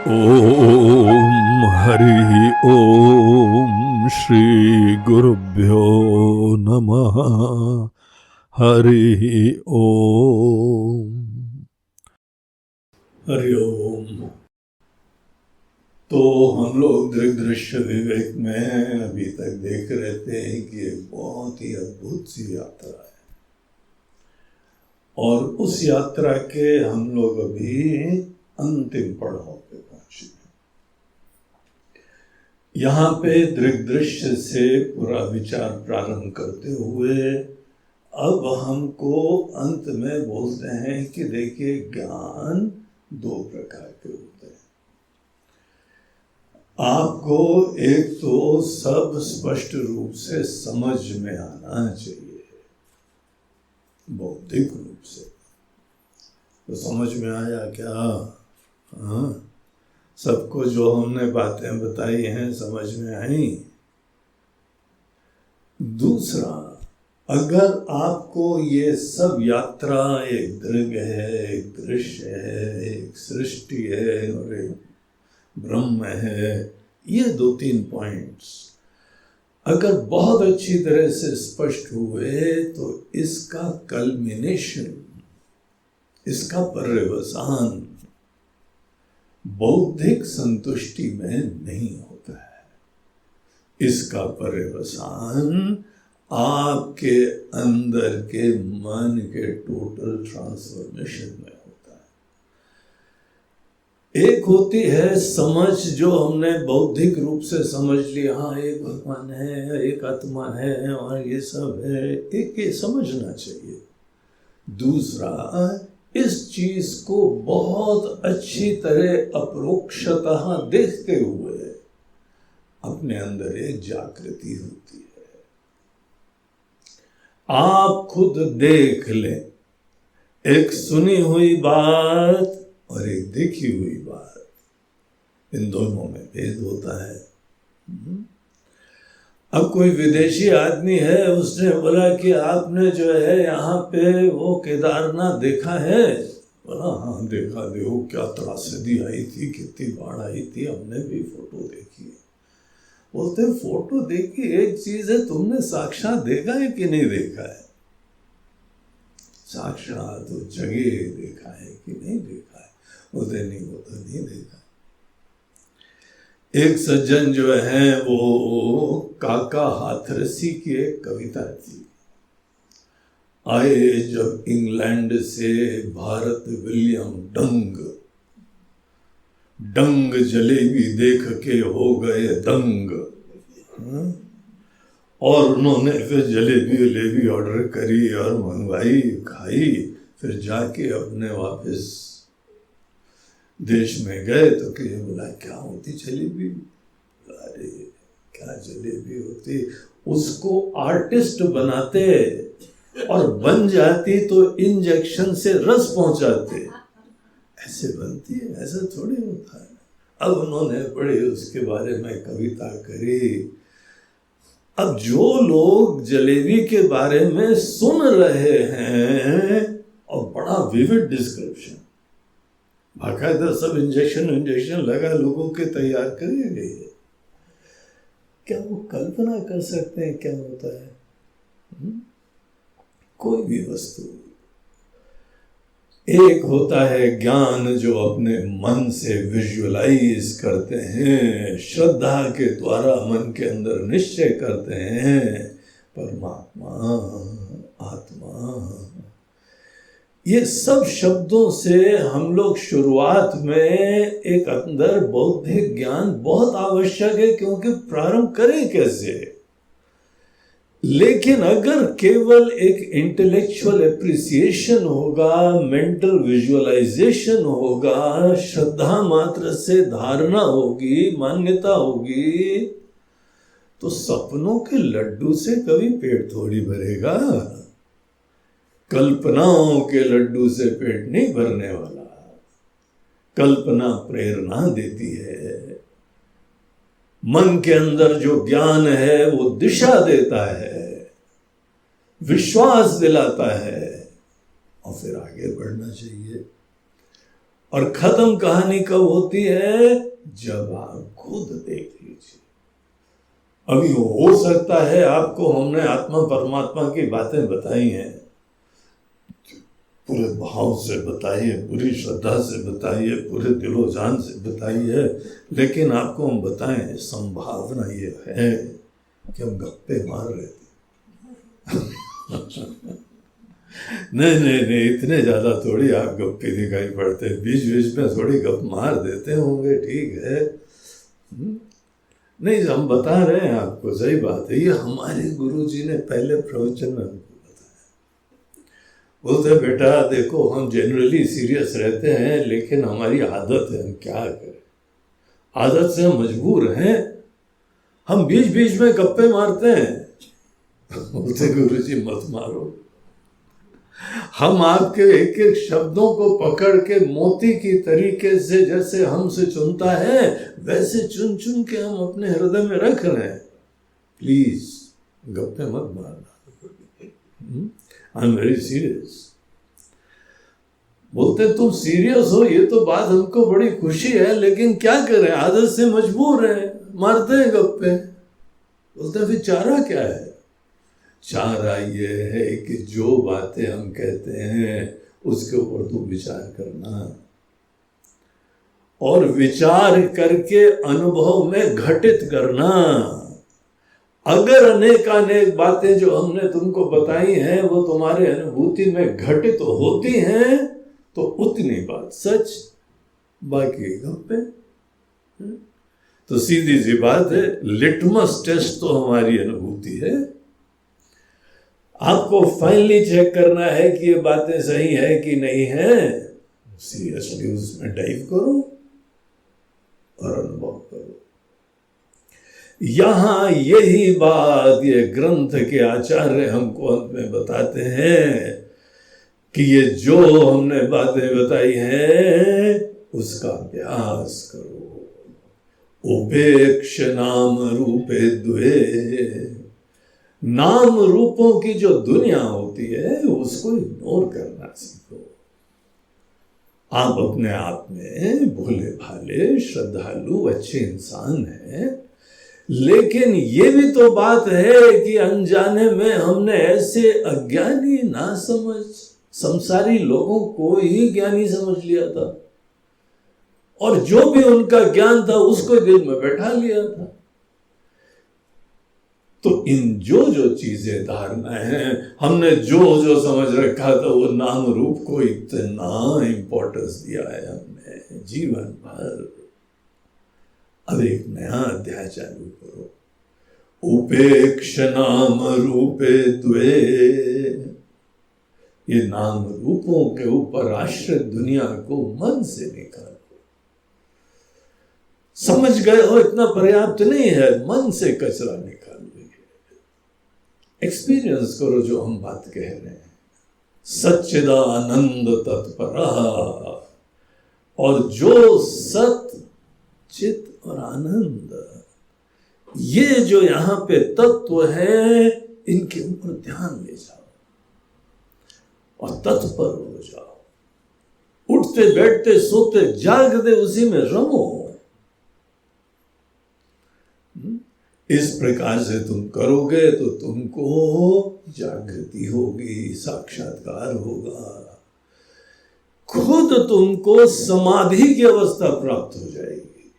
ओम हरि ओम श्री गुरुभ्यो नमः। हरि ओम। हरि ओम। तो हम लोग दृग्दृश्य विवेक में अभी तक देख रहे थे कि एक बहुत ही अद्भुत सी यात्रा है, और उस यात्रा के हम लोग अभी अंतिम पड़ाव पे पहुंचे। यहाँ पे दृग्दृश्य से पूरा विचार प्रारंभ करते हुए अब हमको अंत में बोलते हैं कि देखिए, ज्ञान दो प्रकार के होते हैं। आपको एक तो सब स्पष्ट रूप से समझ में आना चाहिए, बौद्धिक रूप से। तो समझ में आया क्या? हाँ, सबको जो हमने बातें बताई हैं समझ में आई। दूसरा, अगर आपको ये सब यात्रा एक दृग है, एक दृश्य है, एक सृष्टि है और एक ब्रह्म है, ये 2-3 पॉइंट्स अगर बहुत अच्छी तरह से स्पष्ट हुए तो इसका कल्मिनेशन, इसका पर्यवसान बौद्धिक संतुष्टि में नहीं होता है। इसका पर्यवसान आपके अंदर के मन के टोटल ट्रांसफॉर्मेशन में होता है। एक होती है समझ, जो हमने बौद्धिक रूप से समझ लिया, हाँ एक भगवान है, एक आत्मा है और ये सब है, एक ये समझना चाहिए। दूसरा, इस चीज को बहुत अच्छी तरह अपरोक्षतः देखते हुए अपने अंदर एक जागृति होती है। आप खुद देख लें, एक सुनी हुई बात और एक देखी हुई बात, इन दोनों में भेद होता है। अब कोई विदेशी आदमी है, उसने बोला कि आपने जो है यहाँ पे वो केदारनाथ देखा है? बोला हाँ देखा, देखो क्या त्रासदी आई थी, कितनी बाढ़ आई थी, हमने भी फोटो देखी है। बोलते फोटो देखी एक चीज है, तुमने साक्षात देखा है कि नहीं देखा है? साक्षात तो जगह देखा है कि नहीं देखा है? बोलते नहीं, वो तो नहीं देखा। एक सज्जन जो है वो काका हाथरसी की एक कविता थी। आए जब इंग्लैंड से भारत विलियम डंग, डंग जलेबी देख के हो गए दंग। और उन्होंने फिर जलेबी ऑर्डर करी और मंगवाई, खाई, फिर जाके अपने वापस देश में गए तो कि बोला क्या होती जलेबी? अरे क्या जलेबी होती, उसको आर्टिस्ट बनाते और बन जाती तो इंजेक्शन से रस पहुंचाते, ऐसे बनती है, ऐसा थोड़ी होता है। अब उन्होंने बड़े उसके बारे में कविता करी। अब जो लोग जलेबी के बारे में सुन रहे हैं, और बड़ा विविड डिस्क्रिप्शन, बाकायदा सब इंजेक्शन लगा लोगों के तैयार करे गए, क्या वो कल्पना कर सकते हैं क्या होता है? कोई भी वस्तु, एक होता है ज्ञान जो अपने मन से विजुअलाइज करते हैं, श्रद्धा के द्वारा मन के अंदर निश्चय करते हैं, परमात्मा, आत्मा। ये सब शब्दों से हम लोग शुरुआत में एक अंदर बौद्धिक ज्ञान बहुत आवश्यक है, क्योंकि प्रारंभ करें कैसे? लेकिन अगर केवल एक इंटेलेक्चुअल एप्रिसिएशन होगा, मेंटल विजुअलाइजेशन होगा, श्रद्धा मात्र से धारणा होगी, मान्यता होगी, तो सपनों के लड्डू से कभी पेट थोड़ी भरेगा। कल्पनाओं के लड्डू से पेट नहीं भरने वाला। कल्पना प्रेरणा देती है, मन के अंदर जो ज्ञान है वो दिशा देता है, विश्वास दिलाता है, और फिर आगे बढ़ना चाहिए। और खत्म कहानी कब होती है? जब आप खुद देख लीजिए। अभी हो सकता है आपको हमने आत्मा परमात्मा की बातें बताई हैं, पूरे भाव से बताई है, पूरी श्रद्धा से बताई है, पूरे दिलो जान से बताई है, लेकिन आपको हम बताएं संभावना ये है कि हम गप्पे मार रहे थे। नहीं नहीं नहीं, इतने ज्यादा थोड़ी आप गप्पे दिखाई पड़ते, बीच बीच में थोड़ी गप मार देते होंगे, ठीक है। नहीं, हम बता रहे हैं आपको, सही बात है। ये हमारे गुरुजी ने पहले प्रवचन में हमको बताया। बोलते बेटा देखो, हम जनरली सीरियस रहते हैं, लेकिन हमारी आदत है, हम क्या करें, आदत से हम मजबूर हैं, हम बीच बीच में गप्पे मारते हैं। बोलते गुरुजी मत मारो, हम आपके एक एक शब्दों को पकड़ के मोती की तरीके से जैसे हमसे चुनता है, वैसे चुन चुन के हम अपने हृदय में रख रहे हैं। प्लीज गप्पे मत मारना, आई एम वेरी सीरियस। बोलते तुम सीरियस हो, ये तो बात हमको बड़ी खुशी है, लेकिन क्या करें, आदत से मजबूर है, मारते हैं गप्पे। बोलते फिर चारा क्या है? चारा ये है कि जो बातें हम कहते हैं उसके ऊपर तू विचार करना, और विचार करके अनुभव में घटित करना। अगर अनेक बातें जो हमने तुमको बताई हैं वो तुम्हारे अनुभूति में घटित होती हैं तो उतनी बात सच, बाकी गप्पे। तो सीधी सी बात है, लिटमस टेस्ट तो हमारी अनुभूति है। आपको फाइनली चेक करना है कि ये बातें सही है कि नहीं है, सीरियसली उसमें डाइव करो और अनुभव करो। यहां यही बात ये ग्रंथ के आचार्य हमको अंत में बताते हैं कि ये जो हमने बातें बताई हैं उसका अभ्यास करो। उपेक्ष नाम रूपे द्वे, नाम रूपों की जो दुनिया होती है उसको इग्नोर करना सीखो। आप अपने आप में भोले भाले श्रद्धालु अच्छे इंसान हैं, लेकिन ये भी तो बात है कि अनजाने में हमने ऐसे अज्ञानी ना समझ संसारी लोगों को ही ज्ञानी समझ लिया था, और जो भी उनका ज्ञान था उसको दिल में बैठा लिया था। तो इन जो जो चीजें धारणाएं हैं, हमने जो जो समझ रखा था, वो नाम रूप को इतना इंपॉर्टेंस दिया है हमने जीवन भर। अब एक नया अध्याय चालू करो। उपेक्ष नाम रूपे द्वे, ये नाम रूपों के ऊपर आश्रित दुनिया को मन से निकालो। समझ गए हो इतना पर्याप्त नहीं है, मन से कचरा निकालो। एक्सपीरियंस करो जो हम बात कह रहे हैं। सच्चिदानंद तत्परा, और जो सत चित और आनंद, ये जो यहां पे तत्व है, इनके ऊपर ध्यान ले जाओ और तत्पर हो जाओ। उठते बैठते सोते जागते उसी में रमो। इस प्रकार से तुम करोगे तो तुमको जागृति होगी, साक्षात्कार होगा, खुद तुमको समाधि की अवस्था प्राप्त हो जाएगी।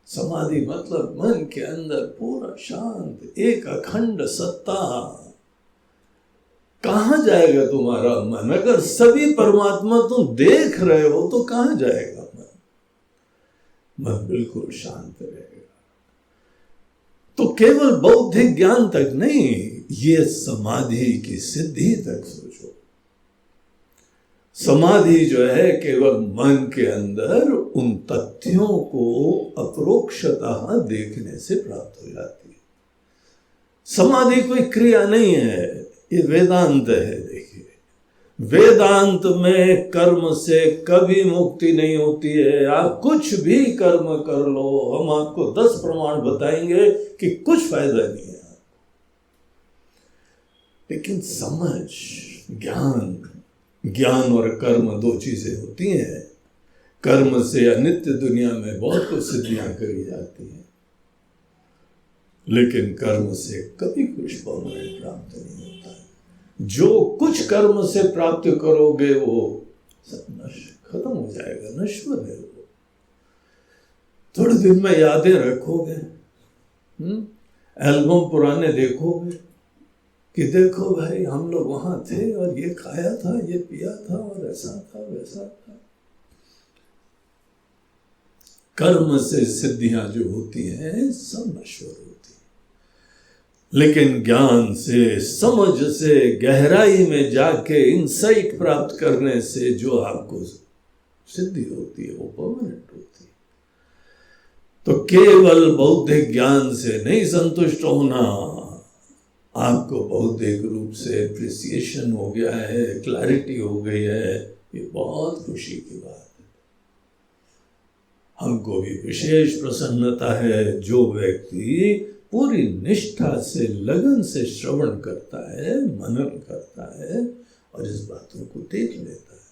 समाधि मतलब मन के अंदर पूरा शांत एक अखंड सत्ता। कहां जाएगा तुम्हारा मन? अगर सभी परमात्मा तुम देख रहे हो तो कहां जाएगा मन? मन बिल्कुल शांत रहेगा। तो केवल बौद्धिक ज्ञान तक नहीं, ये समाधि की सिद्धि तक सोचो। समाधि जो है केवल मन के अंदर उन तथ्यों को अपरोक्षतः देखने से प्राप्त हो जाती है। समाधि कोई क्रिया नहीं है, ये वेदांत है। देखिए, वेदांत में कर्म से कभी मुक्ति नहीं होती है। आप कुछ भी कर्म कर लो, हम आपको 10 प्रमाण बताएंगे कि कुछ फायदा नहीं है। लेकिन समझ, ज्ञान और कर्म 2 चीजें होती हैं। कर्म से अनित्य दुनिया में बहुत कुछ सिद्धियां करी जाती हैं, लेकिन कर्म से कभी कुछ परमानेंट प्राप्त नहीं होता है। जो कुछ कर्म से प्राप्त करोगे वो सब खत्म हो जाएगा, नश्वर है वो। थोड़े दिन में यादें रखोगे, एल्बम पुराने देखोगे कि देखो भाई हम लोग वहां थे और ये खाया था, ये पिया था और ऐसा था वैसा था। कर्म से सिद्धियां जो होती हैं सब नश्वर होती हैं, लेकिन ज्ञान से, समझ से, गहराई में जाके इंसाइट प्राप्त करने से जो आपको सिद्धि होती है वो परमानेंट होती है। तो केवल बौद्धिक ज्ञान से नहीं संतुष्ट होना। आपको बौद्धिक रूप से एप्रिसिएशन हो गया है, क्लैरिटी हो गई है, ये बहुत खुशी की बात है। हमको भी विशेष प्रसन्नता है जो व्यक्ति पूरी निष्ठा से, लगन से श्रवण करता है, मनन करता है और इस बातों को देख लेता है।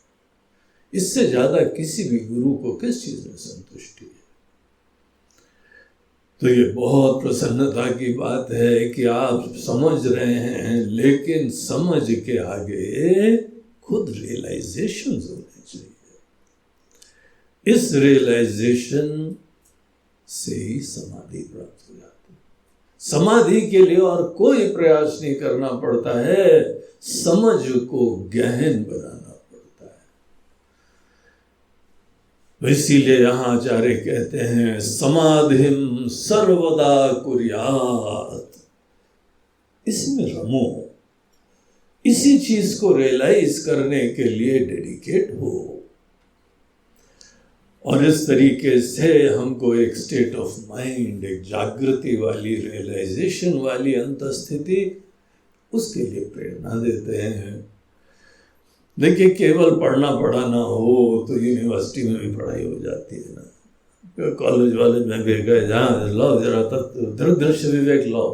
इससे ज्यादा किसी भी गुरु को किस चीज में संतुष्टि है? तो ये बहुत प्रसन्नता की बात है कि आप समझ रहे हैं, लेकिन समझ के आगे खुद रियलाइजेशन होने चाहिए। इस रियलाइजेशन से ही समाधि प्राप्त हो जाती है। समाधि के लिए और कोई प्रयास नहीं करना पड़ता है, समझ को गहन बनाना पड़ता है। इसीलिए यहां आचार्य कहते हैं समाधिम सर्वदा कुर्यात। इसमें रमो, इसी चीज को रियलाइज करने के लिए डेडिकेट हो। और इस तरीके से हमको एक स्टेट ऑफ माइंड, एक जागृति वाली, रियलाइजेशन वाली अंतस्थिति, उसके लिए प्रेरणा देते हैं। देखिए, केवल पढ़ना पढ़ाना हो तो यूनिवर्सिटी में भी पढ़ाई हो जाती है ना। कॉलेज वाले में भी गए, जहाँ लो जरा तक दृश्य विवेक लो,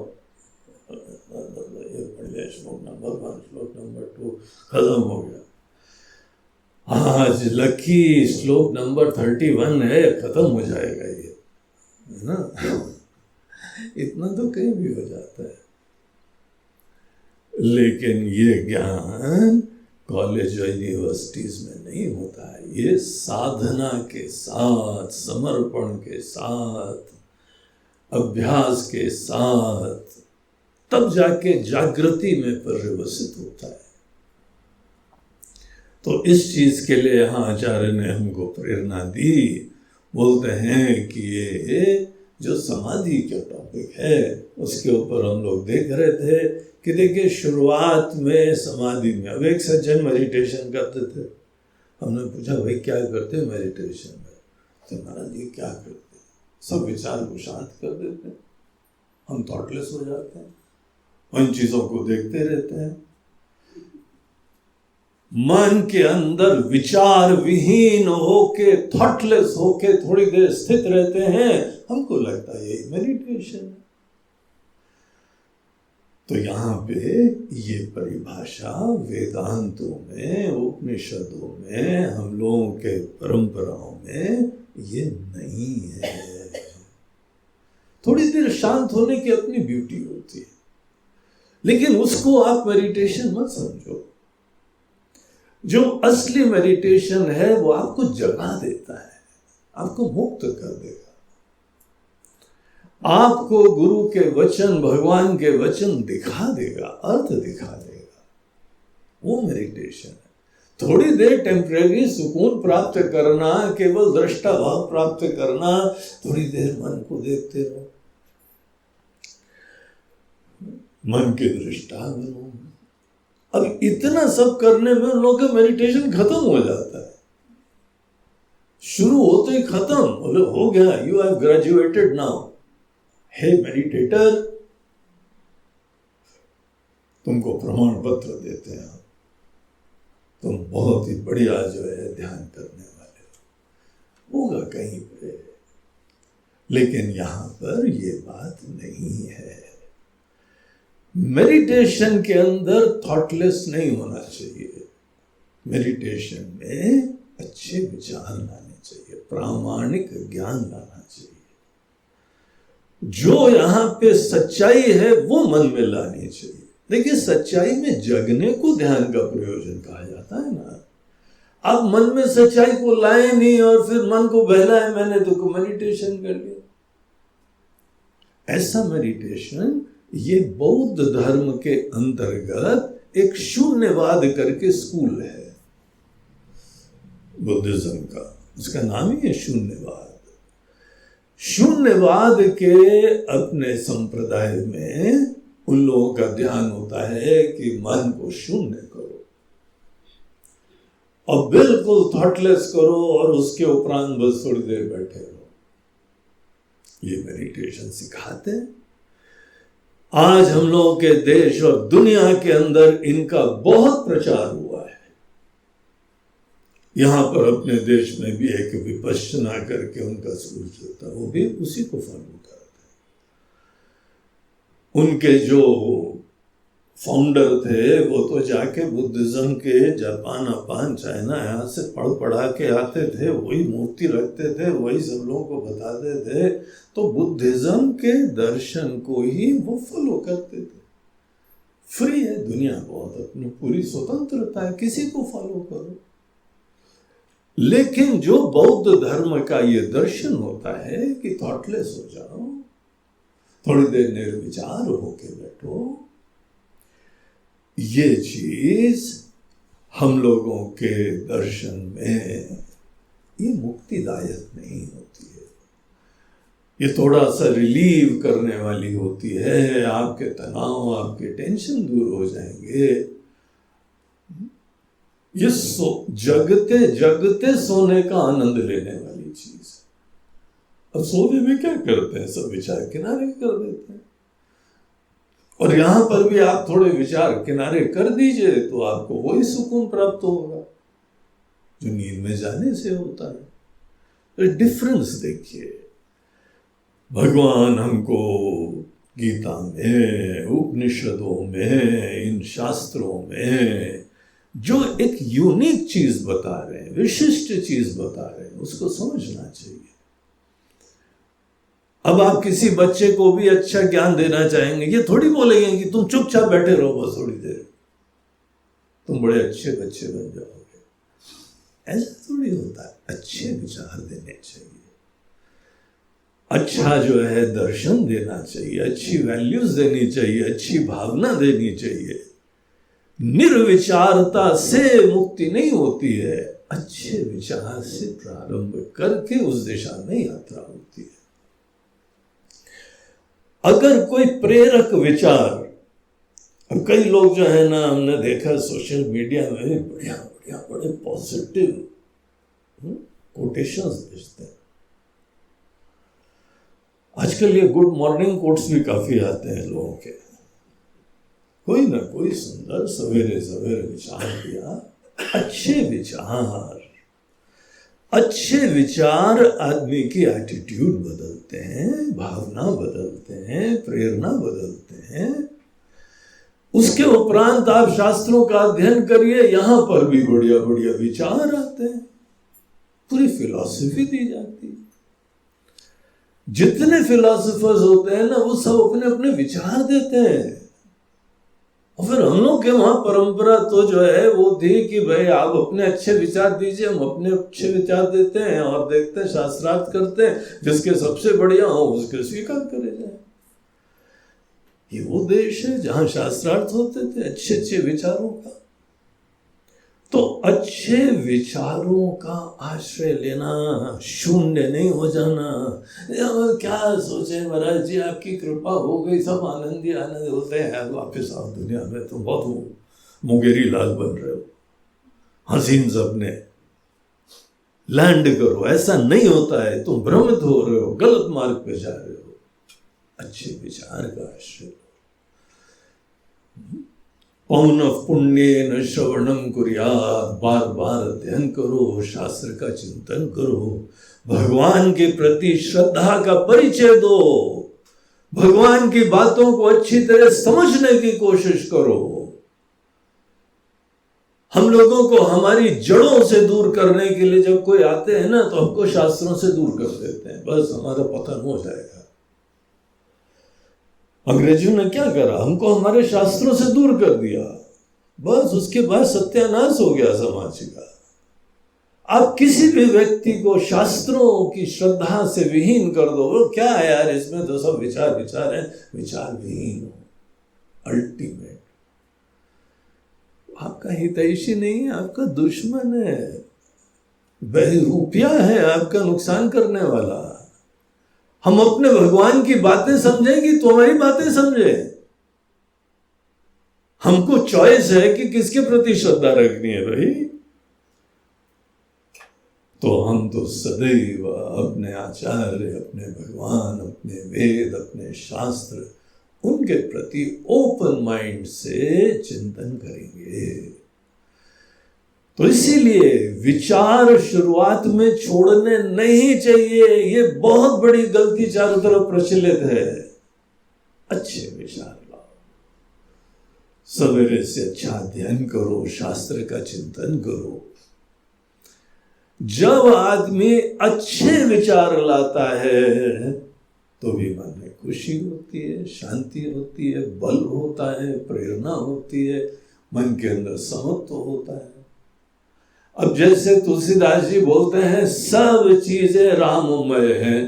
श्लोक नंबर 1, श्लोक नंबर 2 खत्म हो गया। आज लकी श्लोक नंबर 31 है, खत्म हो जाएगा ये, है ना। इतना तो कहीं भी हो जाता है। लेकिन ये ज्ञान कॉलेज और यूनिवर्सिटीज में नहीं होता है। ये साधना के साथ, समर्पण के साथ, अभ्यास के साथ, तब जाके जागृति में पर्यवसित होता है। तो इस चीज के लिए यहाँ आचार्य ने हमको प्रेरणा दी। बोलते हैं कि ये जो समाधि का टॉपिक है उसके ऊपर हम लोग देख रहे थे कि देखिए, शुरुआत में समाधि में, अब एक सज्जन मेडिटेशन करते थे। हमने पूछा, भाई क्या करते हैं मेडिटेशन में? तो महाराज जी क्या करते हैं? सब विचार को शांत कर देते हैं, हम थॉटलेस हो जाते हैं, उन चीजों को देखते रहते हैं। मन के अंदर विचार विहीन होके, थॉटलेस होके थोड़ी देर स्थित रहते हैं, हमको लगता है यही मेडिटेशन है। तो यहाँ पे ये परिभाषा वेदांतों में, उपनिषदों में, हम लोगों के परंपराओं में ये नहीं है। थोड़ी देर शांत होने की अपनी ब्यूटी होती है, लेकिन उसको आप मेडिटेशन मत समझो। जो असली मेडिटेशन है वो आपको जगा देता है, आपको मुक्त कर देगा, आपको गुरु के वचन, भगवान के वचन दिखा देगा, अर्थ दिखा देगा। वो मेडिटेशन है। थोड़ी देर टेम्परेरी सुकून प्राप्त करना, केवल दृष्टा भाव प्राप्त करना, थोड़ी देर मन को देखते रहो, मन के दृष्टा बनो। अब इतना सब करने में उन लोगों का मेडिटेशन खत्म हो जाता है। शुरू होते ही खत्म, बोले हो गया, you have graduated now. Hey meditator, तुमको प्रमाण पत्र देते हैं, तुम बहुत ही बढ़िया जो है ध्यान करने वाले हो। होगा कहीं पे, लेकिन यहां पर ये बात नहीं है। मेडिटेशन के अंदर थॉटलेस नहीं होना चाहिए। मेडिटेशन में अच्छे विचार लाने चाहिए, प्रामाणिक ज्ञान लाना चाहिए। जो यहां पे सच्चाई है वो मन में लानी चाहिए। देखिए, सच्चाई में जगने को ध्यान का प्रयोजन कहा जाता है ना। आप मन में सच्चाई को लाए नहीं और फिर मन को बहलाए, मैंने तो मेडिटेशन कर लिया। ऐसा मेडिटेशन ये बौद्ध धर्म के अंतर्गत एक शून्यवाद करके स्कूल है बुद्धिज्म का, उसका नाम ही है शून्यवाद। शून्यवाद के अपने संप्रदाय में उन लोगों का ध्यान होता है कि मन को शून्य करो और बिल्कुल थॉटलेस करो और उसके उपरांत बस थोड़ी देर बैठे रहो। ये मेडिटेशन सिखाते हैं। आज हम लोगों के देश और दुनिया के अंदर इनका बहुत प्रचार हुआ है। यहां पर अपने देश में भी एक विपश्यना करके उनका स्कूल चलता है, वो भी उसी को फॉलो करते हैं। उनके जो फाउंडर थे वो तो जाके बुद्धिज्म के जापान चाइना यहाँ से पढ़ा के आते थे, वही मूर्ति रखते थे, वही सब लोगों को बताते थे। तो बुद्धिज्म के दर्शन को ही वो फॉलो करते थे। फ्री है दुनिया, बहुत अपनी पूरी स्वतंत्रता है, किसी को फॉलो करो। लेकिन जो बौद्ध धर्म का ये दर्शन होता है कि थॉटलेस हो जाओ, थोड़ी देर निर्विचार होके बैठो, ये चीज हम लोगों के दर्शन में ये मुक्तिदायक नहीं होती है। ये थोड़ा सा रिलीव करने वाली होती है, आपके तनाव, आपके टेंशन दूर हो जाएंगे। ये जगते जगते सोने का आनंद लेने वाली चीज है। अब सोने में क्या करते हैं, सब विचार किनारे कर देते हैं। और यहां पर भी आप थोड़े विचार किनारे कर दीजिए तो आपको वही सुकून प्राप्त होगा जो नींद में जाने से होता है। तो डिफरेंस देखिए, भगवान हमको गीता में, उपनिषदों में, इन शास्त्रों में जो एक यूनिक चीज बता रहे हैं, विशिष्ट चीज बता रहे हैं, उसको समझना चाहिए। अब आप किसी बच्चे को भी अच्छा ज्ञान देना चाहेंगे, ये थोड़ी बोलेंगे कि तुम चुपचाप बैठे रहो बस थोड़ी देर, तुम बड़े अच्छे बच्चे बन जाओगे। ऐसा थोड़ी होता है। अच्छे विचार देने चाहिए, अच्छा जो है दर्शन देना चाहिए, अच्छी वैल्यूज देनी चाहिए, अच्छी भावना देनी चाहिए। निर्विचारता से मुक्ति नहीं होती है, अच्छे विचार से प्रारंभ करके उस दिशा में यात्रा होती है। अगर कोई प्रेरक विचार, अब कई लोग जो है ना, हमने देखा सोशल मीडिया में बढ़िया बढ़िया बड़े पॉजिटिव कोटेशंस भेजते हैं। आजकल ये गुड मॉर्निंग कोट्स भी काफी आते हैं लोगों के। कोई ना कोई सुंदर सवेरे सवेरे विचार दिया। अच्छे विचार आदमी की एटीट्यूड बदलते हैं, भावना बदलते हैं, प्रेरणा बदलते हैं। उसके उपरांत आप शास्त्रों का अध्ययन करिए, यहां पर भी बढ़िया बढ़िया विचार आते हैं, पूरी फिलॉसफी दी जाती है। जितने फिलोसोफर्स होते हैं ना, वो सब अपने अपने विचार देते हैं। और फिर हम लोग के वहां परंपरा तो जो है वो थी कि भाई आप अपने अच्छे विचार दीजिए, हम अपने अच्छे विचार देते हैं और देखते हैं, शास्त्रार्थ करते हैं, जिसके सबसे बढ़िया हो उसके स्वीकार करे जाए। ये वो देश है जहां शास्त्रार्थ होते थे अच्छे अच्छे विचारों का। तो अच्छे विचारों का आश्रय लेना, शून्य नहीं हो जाना। क्या सोचे महाराज जी, आपकी कृपा हो गई, सब आनंद ही आनंद होते हैं, वापिस आओ दुनिया में, तुम बहुत मुंगेरी लाल बन रहे हो, हसीन सबने लैंड करो। ऐसा नहीं होता है, तुम भ्रमित हो रहे हो, गलत मार्ग पे जा रहे हो। अच्छे विचार का आश्रय। पौनः पुण्येन श्रवणं कुर्यात्, बार बार अध्ययन करो, शास्त्र का चिंतन करो, भगवान के प्रति श्रद्धा का परिचय दो, भगवान की बातों को अच्छी तरह समझने की कोशिश करो। हम लोगों को हमारी जड़ों से दूर करने के लिए जब कोई आते हैं ना, तो हमको शास्त्रों से दूर कर देते हैं, बस हमारा पतन हो जाएगा। अंग्रेजों ने क्या करा, हमको हमारे शास्त्रों से दूर कर दिया, बस उसके बाद सत्यानाश हो गया समाज का। आप किसी भी व्यक्ति को शास्त्रों की श्रद्धा से विहीन कर दो, वो क्या है यार, इसमें तो सब विचार विचार है, विचार विहीन हो। अल्टीमेट आपका हितैषी नहीं है, आपका दुश्मन है, बहरूपिया है, आपका नुकसान करने वाला। हम अपने भगवान की बातें समझें कि तुम्हारी बातें समझे? हमको चॉइस है कि किसके प्रति श्रद्धा रखनी है भाई। तो हम तो सदैव अपने आचार्य, अपने भगवान, अपने वेद, अपने शास्त्र, उनके प्रति ओपन माइंड से चिंतन करेंगे। तो इसीलिए विचार शुरुआत में छोड़ने नहीं चाहिए। ये बहुत बड़ी गलती चारों तरफ प्रचलित है। अच्छे विचार लाओ, सवेरे से अच्छा अध्ययन करो, शास्त्र का चिंतन करो। जब आदमी अच्छे विचार लाता है तो भी मन में खुशी होती है, शांति होती है, बल होता है, प्रेरणा होती है, मन के अंदर समत्व होता है। अब जैसे तुलसीदास जी बोलते हैं, सब चीजें राममय हैं।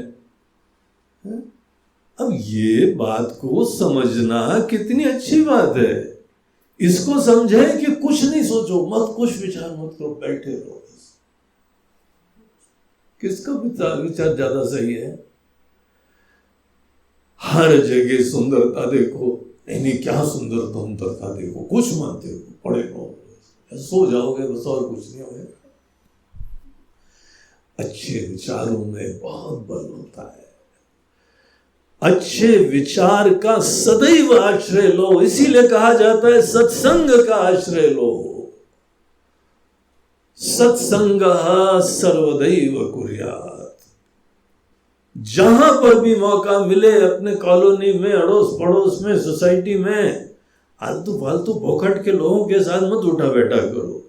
अब ये बात को समझना कितनी अच्छी बात है। इसको समझे कि कुछ नहीं सोचो, मत कुछ विचार मत करो, बैठे रहो। किसका विचार ज्यादा सही है? हर जगह सुंदरता देखो, नहीं क्या सुंदरता देखो, कुछ मत देखो, पड़े रहो, सो जाओगे बस, और कुछ नहीं होगा। अच्छे विचारों में बहुत बल होता है। अच्छे विचार का सदैव आश्रय लो। इसीलिए कहा जाता है सत्संग का आश्रय लो। सत्संग सर्वदैव कुर्यात्। जहां पर भी मौका मिले, अपने कॉलोनी में, अड़ोस पड़ोस में, सोसाइटी में, आलतू फालतू भोखट के लोगों के साथ मत उठा बैठा करो।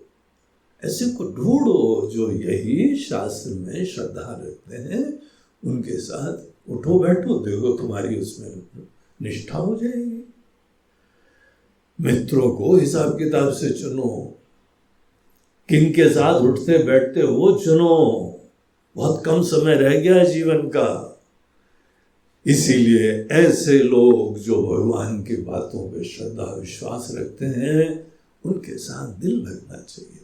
ऐसे को ढूंढो जो यही शास्त्र में श्रद्धा रखते हैं, उनके साथ उठो बैठो, देखो तुम्हारी उसमें निष्ठा हो जाएगी। मित्रों को हिसाब किताब से चुनो, किनके साथ उठते बैठते हो चुनो। बहुत कम समय रह गया है जीवन का। इसीलिए ऐसे लोग जो भगवान की बातों पे श्रद्धा विश्वास रखते हैं, उनके साथ दिल लगना चाहिए।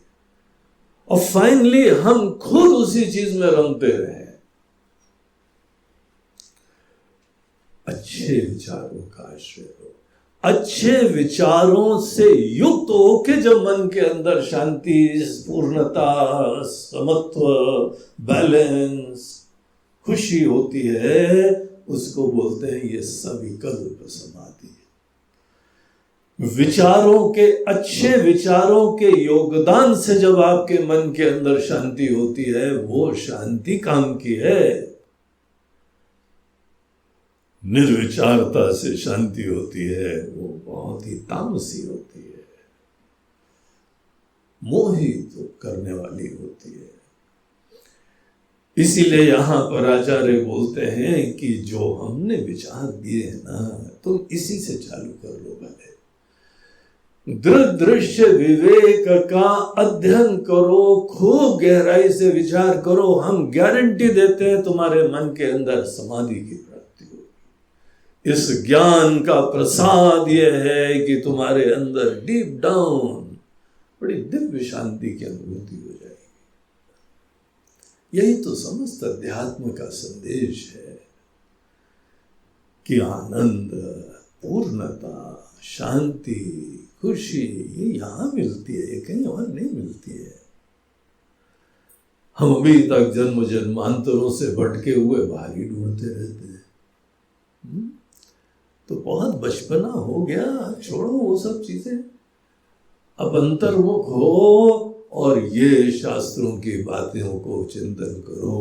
और फाइनली हम खुद उसी चीज में रमते रहे। अच्छे विचारों का आश्रय लो। अच्छे विचारों से युक्त होके जब मन के अंदर शांति, पूर्णता, समत्व, बैलेंस, खुशी होती है, उसको बोलते हैं ये सविकल्प समाधि। विचारों के, अच्छे विचारों के योगदान से जब आपके मन के अंदर शांति होती है, वो शांति काम की है। निर्विचारता से शांति होती है, वो बहुत ही तामसी होती है, मोहित करने वाली होती है। इसीलिए यहां पर आचार्य बोलते हैं कि जो हमने विचार दिए ना, तुम इसी से चालू कर लो। भले दृश्य विवेक का अध्ययन करो, खूब गहराई से विचार करो। हम गारंटी देते हैं तुम्हारे मन के अंदर समाधि की प्राप्ति होगी। इस ज्ञान का प्रसाद यह है कि तुम्हारे अंदर डीप डाउन बड़ी दिव्य शांति की अनुभूति हो जाएगी। यही तो समस्त अध्यात्म का संदेश है कि आनंद, पूर्णता, शांति, खुशी ये यहां मिलती है, ये कहीं और नहीं मिलती है। हम अभी तक जन्म जन्मांतरों से भटके हुए बाहर ही ढूंढते रहते हैं। तो बहुत बचपना हो गया, छोड़ो वो सब चीजें। अब अंतर्मुख हो और ये शास्त्रों की बातों को चिंतन करो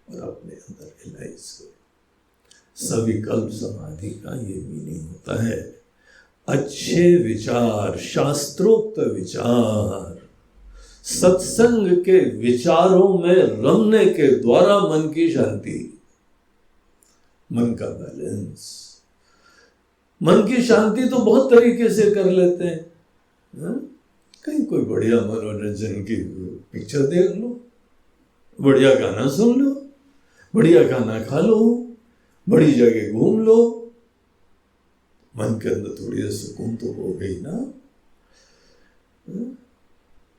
और अपने अंदर रियलाइज करो। सविकल्प समाधि का ये मीनिंग होता है। अच्छे विचार, शास्त्रोक्त विचार, सत्संग के विचारों में रमने के द्वारा मन की शांति, मन का बैलेंस। मन की शांति तो बहुत तरीके से कर लेते हैं, कहीं कोई बढ़िया मनोरंजन की पिक्चर देख लो, बढ़िया गाना सुन लो, बढ़िया खाना खा लो, बड़ी जगह घूम लो, मन के अंदर थोड़ी सुकून तो हो गई ना।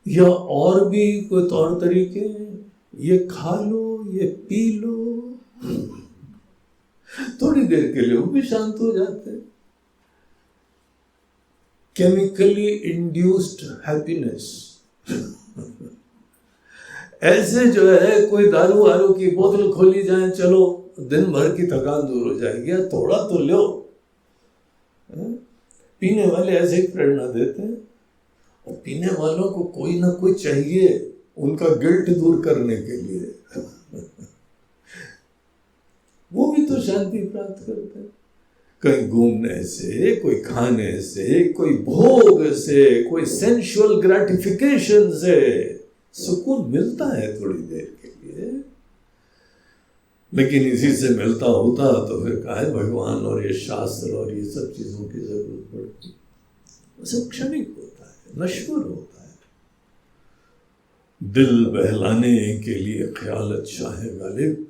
या और भी कोई तौर तरीके, ये खा लो, ये पी लो, थोड़ी देर के लिए वो भी शांत हो जाते हैं। Chemically induced happiness. ऐसे जो है कोई दारू वारू की बोतल खोली जाए, चलो दिन भर की थकान दूर हो जाएगी, या थोड़ा तो लो। पीने वाले ऐसे ही प्रेरणा देते हैं, और पीने वालों को कोई ना कोई चाहिए उनका गिल्ट दूर करने के लिए। वो भी तो शांति प्राप्त करते हैं, कहीं घूमने से, कोई खाने से, कोई भोग से, कोई सेंसुअल ग्रेटिफिकेशन से सुकून मिलता है थोड़ी देर के लिए। लेकिन इसी से मिलता होता तो फिर काहे भगवान और ये शास्त्र और ये सब चीजों की जरूरत पड़ती। सब क्षणिक होता है, नश्वर होता है। दिल बहलाने के लिए ख्याल अच्छा है गालिब,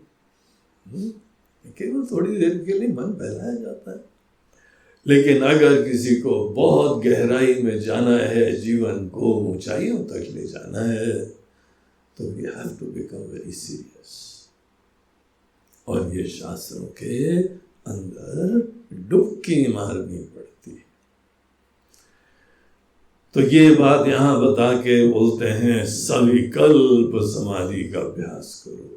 केवल थोड़ी देर के लिए मन बहलाया जाता है। लेकिन अगर किसी को बहुत गहराई में जाना है, जीवन को ऊंचाइयों तक ले जाना है, तो we have to become very serious. और ये शास्त्रों के अंदर डुबकी मारनी पड़ती है। तो ये बात यहां बता के बोलते हैं, सविकल्प समाधि का अभ्यास करो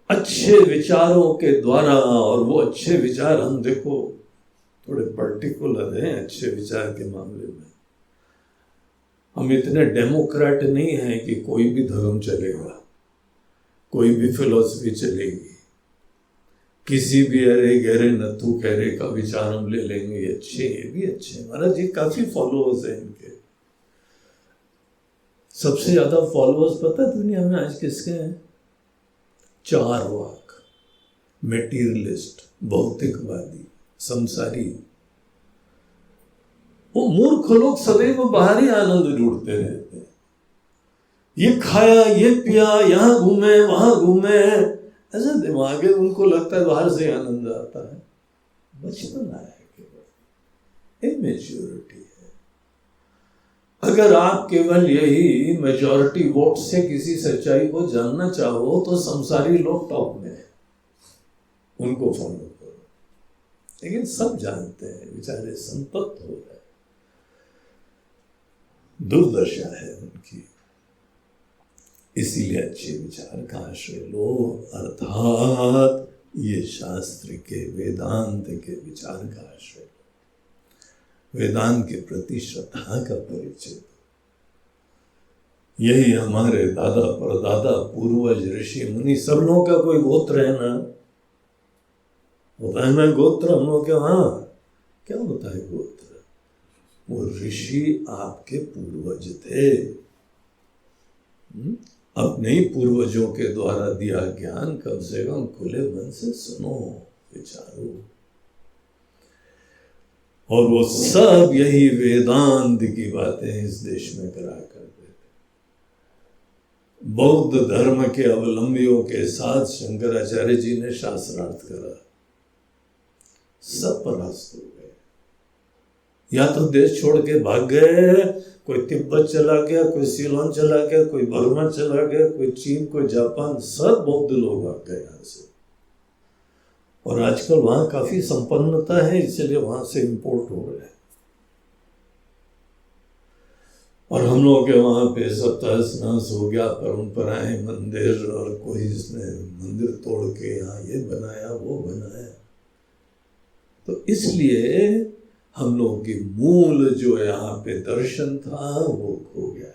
अच्छे विचारों के द्वारा। और वो अच्छे विचार, हम देखो थोड़े पर्टिकुलर हैं अच्छे विचार के मामले में। हम इतने डेमोक्रेट नहीं हैं कि कोई भी धर्म चलेगा, कोई भी फिलॉसफी चलेगी, किसी भी अरे गहरे नथु कहरे का विचार हम ले लेंगे, ये अच्छे, ये भी अच्छे। महाराज जी काफी फॉलोअर्स हैं इनके। सबसे ज्यादा फॉलोअर्स पता है दुनिया में आज किसके हैं? चारवाक, मेटीरियलिस्ट, भौतिकवादी, संसारी। वो मूर्ख लोग सदैव बाहरी आनंद ढूंढते रहते हैं। ये खाया, ये पिया, यहां घूमे, वहां घूमे, ऐसा दिमाग है, उनको लगता है बाहर से आनंद आता है। बचपन आया है, केवल इमेच्योरिटी है। अगर आप केवल यही मेजॉरिटी वोट से किसी सच्चाई को जानना चाहो तो संसारी लोग टॉप में है, उनको फॉलो करो। लेकिन सब जानते हैं, बेचारे संतप्त हो गए, दुर्दशा है उनकी। इसीलिए अच्छे विचार का आश्रय लो, अर्थात ये शास्त्र के, वेदांत के विचार का आश्रय लो, वेदांत के प्रति श्रद्धा का परिचय दो। यही हमारे दादा परदादा पूर्वज ऋषि मुनि सब लोगों का कोई गोत्र है ना, होता है ना गोत्र हम लोग के वहां। क्या होता है गोत्र? वो ऋषि आपके पूर्वज थे। अपने ही पूर्वजों के द्वारा दिया ज्ञान कम से कम खुले मन से सुनो, विचारो। और वो सब यही वेदांत की बातें इस देश में करा करते थे। बौद्ध धर्म के अवलंबियों के साथ शंकराचार्य जी ने शास्त्रार्थ करा, सब परास्त हो गए। या तो देश छोड़ के भाग गए, कोई तिब्बत चला गया, कोई सीलोन चला गया, कोई बर्मा चला गया, कोई चीन, कोई जापान, सब बौद्ध लोग आ गए यहाँ से। और आजकल वहाँ काफी संपन्नता है, इसलिए वहाँ से इंपोर्ट हो रहे हैं। और हम लोग के वहाँ पे सब तहस नहस हो गया, परंपराएं, मंदिर, और कोई इसने मंदिर तोड़ के यहाँ ये बनाया, वो बनाया। तो इसलिए हम लोगों की मूल जो यहाँ पे दर्शन था वो खो गया है।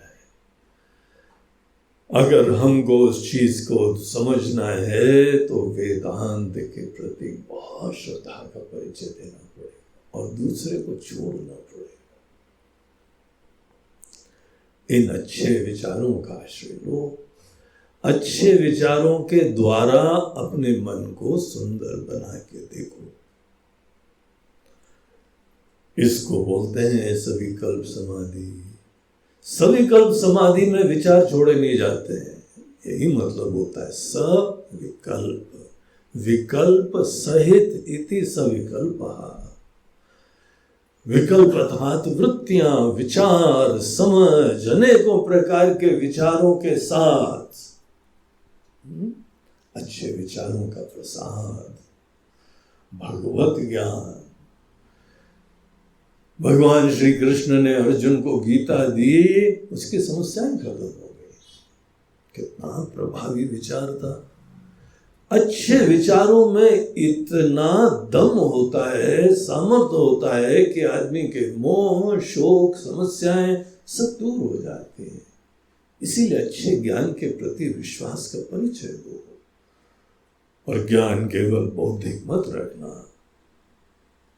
अगर हमको उस चीज को समझना है तो वेदांत के प्रति बहुत श्रद्धा का परिचय देना पड़ेगा और दूसरे को छोड़ना पड़ेगा। इन अच्छे विचारों का आश्रय लो। अच्छे विचारों के द्वारा अपने मन को सुंदर बना के देखो। इसको बोलते हैं सविकल्प समाधि। सविकल्प समाधि में विचार छोड़े नहीं जाते हैं, यही मतलब होता है सविकल्प। विकल्प सहित इति सविकल्पः। विकल्प अर्थात वृत्तियां, विचार, समझ, अनेकों प्रकार के विचारों के साथ अच्छे विचारों का प्रसाद, भगवत ज्ञान। भगवान श्री कृष्ण ने अर्जुन को गीता दी, उसकी समस्याएं खत्म हो गई। कितना प्रभावी विचार था। अच्छे विचारों में इतना दम होता है, सामर्थ्य होता है कि आदमी के मोह, शोक, समस्याएं सब दूर हो जाते हैं। इसीलिए अच्छे ज्ञान के प्रति विश्वास का परिचय दो। और ज्ञान केवल बौद्धिक मत रखना,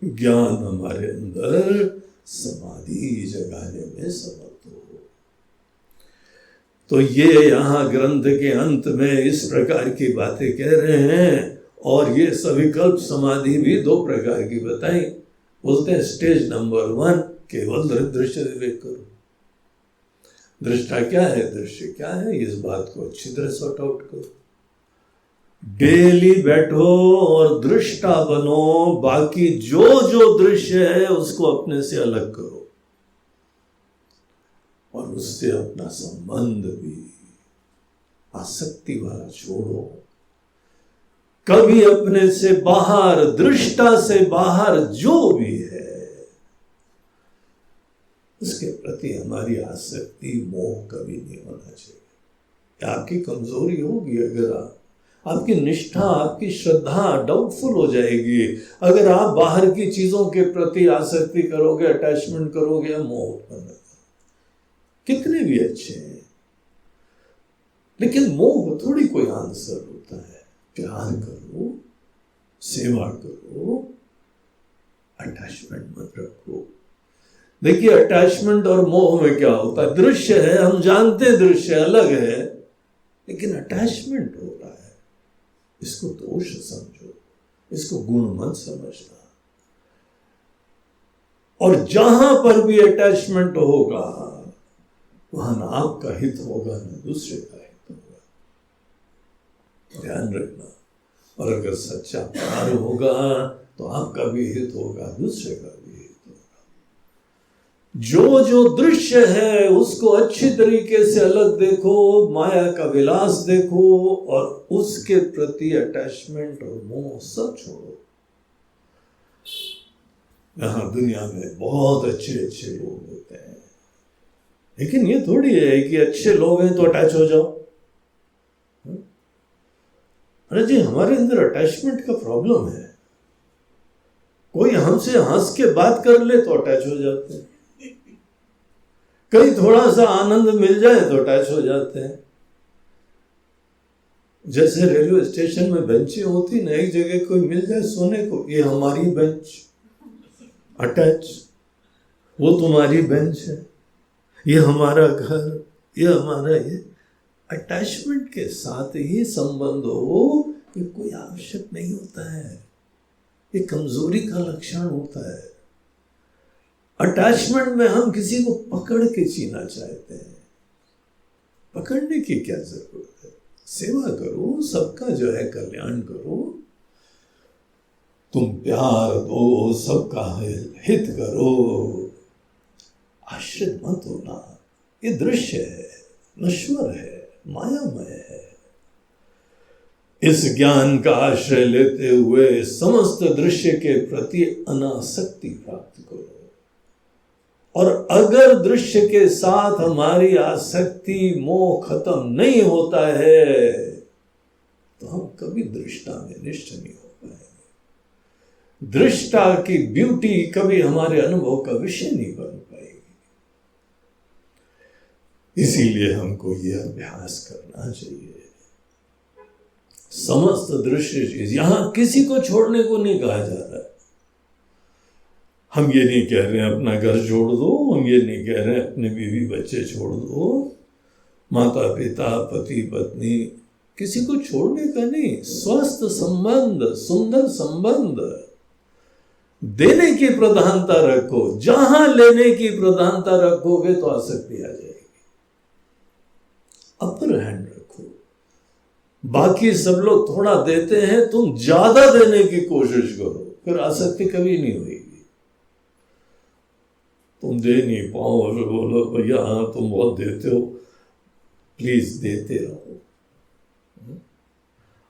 ज्ञान हमारे अंदर समाधि जगाने में समर्थ हो। तो ये यहाँ ग्रंथ के अंत में इस प्रकार की बातें कह रहे हैं। और ये सविकल्प समाधि भी 2 प्रकार की बताई। बोलते हैं स्टेज नंबर 1 केवल दृश्य विवेक करो। दृष्टा क्या है, दृश्य क्या है, इस बात को अच्छी तरह सॉर्ट आउट करो। डेली बैठो और दृष्टा बनो। बाकी जो जो दृश्य है उसको अपने से अलग करो और उससे अपना संबंध भी आसक्ति वाला छोड़ो। कभी अपने से बाहर, दृष्टा से बाहर जो भी है उसके प्रति हमारी आसक्ति, मोह कभी नहीं होना चाहिए। आपकी कमजोरी होगी अगर आपकी निष्ठा, आपकी श्रद्धा डाउटफुल हो जाएगी अगर आप बाहर की चीजों के प्रति आसक्ति करोगे, अटैचमेंट करोगे, मोह उत्पन्न करोगे। कितने भी अच्छे हैं, लेकिन मोह थोड़ी कोई आंसर होता है। प्यार करो, सेवा करो, अटैचमेंट मत रखो। देखिए अटैचमेंट और मोह में क्या होता है, दृश्य है, हम जानते हैं दृश्य अलग है, लेकिन अटैचमेंट हो रहा है। इसको दोष समझो, इसको गुण मत समझना। और जहां पर भी अटैचमेंट होगा वहां ना आपका हित होगा ना दूसरे का हित होगा, ध्यान रखना। और अगर सच्चा प्यार होगा तो आपका भी हित होगा, दूसरे का भी हित होगा। जो जो दृश्य है उसको अच्छी तरीके से अलग देखो, माया का विलास देखो और उसके प्रति अटैचमेंट और मोह सब छोड़ो। यहां दुनिया में बहुत अच्छे अच्छे लोग होते हैं, लेकिन ये थोड़ी है कि अच्छे लोग हैं तो अटैच हो जाओ। अरे जी, हमारे अंदर अटैचमेंट का प्रॉब्लम है। कोई हमसे हंस के बात कर ले तो अटैच हो जाते हैं, कहीं थोड़ा सा आनंद मिल जाए तो अटैच हो जाते हैं। जैसे रेलवे स्टेशन में बेंचें होती ना, एक जगह कोई मिल जाए सोने को, ये हमारी बेंच, अटैच। वो तुम्हारी बेंच है, ये हमारा घर, ये हमारा, ये अटैचमेंट के साथ ही संबंध हो, ये कोई आवश्यक नहीं होता है। ये कमजोरी का लक्षण होता है। अटैचमेंट में हम किसी को पकड़ के जीना चाहते हैं। पकड़ने की क्या जरूरत है? सेवा करो, सबका जो है कल्याण करो, तुम प्यार दो, सबका हित करो, आश्रित मत होना। ये दृश्य है, नश्वर है, मायामय है। इस ज्ञान का आश्रय लेते हुए समस्त दृश्य के प्रति अनासक्ति प्राप्त करो। और अगर दृश्य के साथ हमारी आसक्ति, मोह खत्म नहीं होता है तो हम कभी दृष्टा में निष्ठ नहीं हो पाएंगे। दृष्टा की ब्यूटी कभी हमारे अनुभव का विषय नहीं बन पाएगी। इसीलिए हमको यह अभ्यास करना चाहिए। समस्त दृश्य चीज, यहां किसी को छोड़ने को नहीं कहा जा रहा है। हम ये नहीं कह रहे हैं अपना घर छोड़ दो, हम ये नहीं कह रहे हैं अपने बीवी बच्चे छोड़ दो, माता पिता पति पत्नी किसी को छोड़ने का नहीं। स्वस्थ संबंध, सुंदर संबंध, देने की प्रधानता रखो। जहां लेने की प्रधानता रखोगे तो आसक्ति आ जाएगी। अपर हैंड रखो। बाकी सब लोग थोड़ा देते हैं, तुम ज्यादा देने की कोशिश करो, फिर आसक्ति कभी नहीं होगी। तुम दे नहीं पाओ और बोलो भैया हाँ तुम बहुत देते हो, प्लीज देते रहो।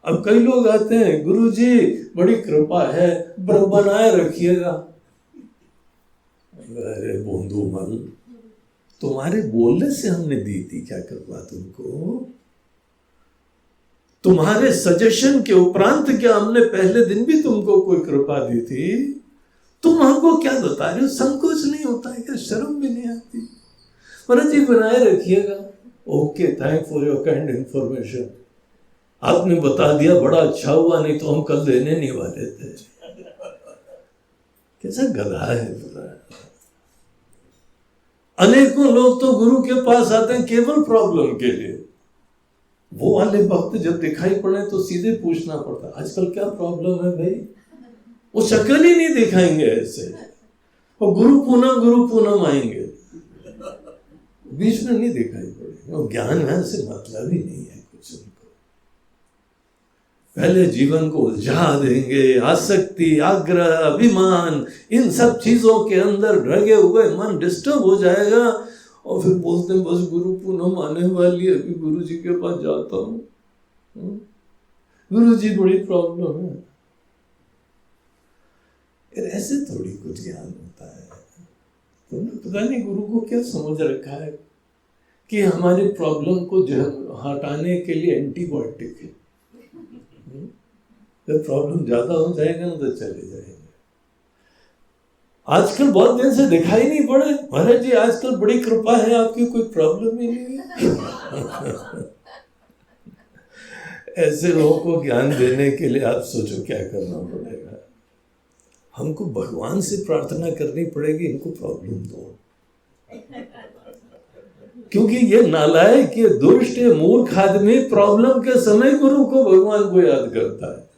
अब कई लोग आते हैं, गुरुजी बड़ी कृपा है, बनाए रखिएगा। अरे बोंदू मल, तुम्हारे बोलने से हमने दी थी क्या कृपा तुमको? तुम्हारे सजेशन के उपरांत क्या हमने पहले दिन भी तुमको कोई कृपा दी थी? तुम हमको क्या बता रहे हो? संकोच नहीं होता है क्या? शर्म भी नहीं आती? महाराज जी बनाए रखिएगा। Okay, thank for your kind information. आपने बता दिया, बड़ा अच्छा हुआ, नहीं तो हम कल देने नहीं वाले थे। कैसा गधा है पूरा। अनेकों लोग तो गुरु के पास आते हैं केवल प्रॉब्लम के लिए। वो वाले भक्त जब दिखाई पड़े तो सीधे पूछना पड़ता, आजकल क्या प्रॉब्लम है भाई? वो शक्ल ही नहीं दिखाएंगे ऐसे। और गुरु पूनम आएंगे, बीच में नहीं दिखाई पड़ेंगे। वो ज्ञान है से मतलब ही नहीं है कुछ उनको। पहले जीवन को उलझा देंगे, आसक्ति, आग्रह, अभिमान, इन सब चीजों के अंदर रगे हुए मन डिस्टर्ब हो जाएगा। और फिर बोलते हैं बस गुरु पूनम आने वाली है, अभी गुरु जी के पास जाता हूँ, गुरु जी बड़ी प्रॉब्लम है। ऐसे थोड़ी कुछ ज्ञान होता है। तुमने पता नहीं गुरु को क्या समझ रखा है कि हमारी प्रॉब्लम को हटाने के लिए एंटीबायोटिक है। जब प्रॉब्लम ज्यादा हो जाएगा ना तो चले जाएंगे। आजकल बहुत दिन से दिखाई नहीं पड़े, महाराज जी आजकल बड़ी कृपा है आपकी, कोई प्रॉब्लम ही नहीं है। ऐसे लोगों को ज्ञान देने के लिए आप सोचो क्या करना पड़ेगा। हमको भगवान से प्रार्थना करनी पड़ेगी, इनको प्रॉब्लम दो। क्योंकि ये नालायक, ये दुष्ट, ये मूर्ख आदमी प्रॉब्लम के समय गुरु को, भगवान को याद करता है,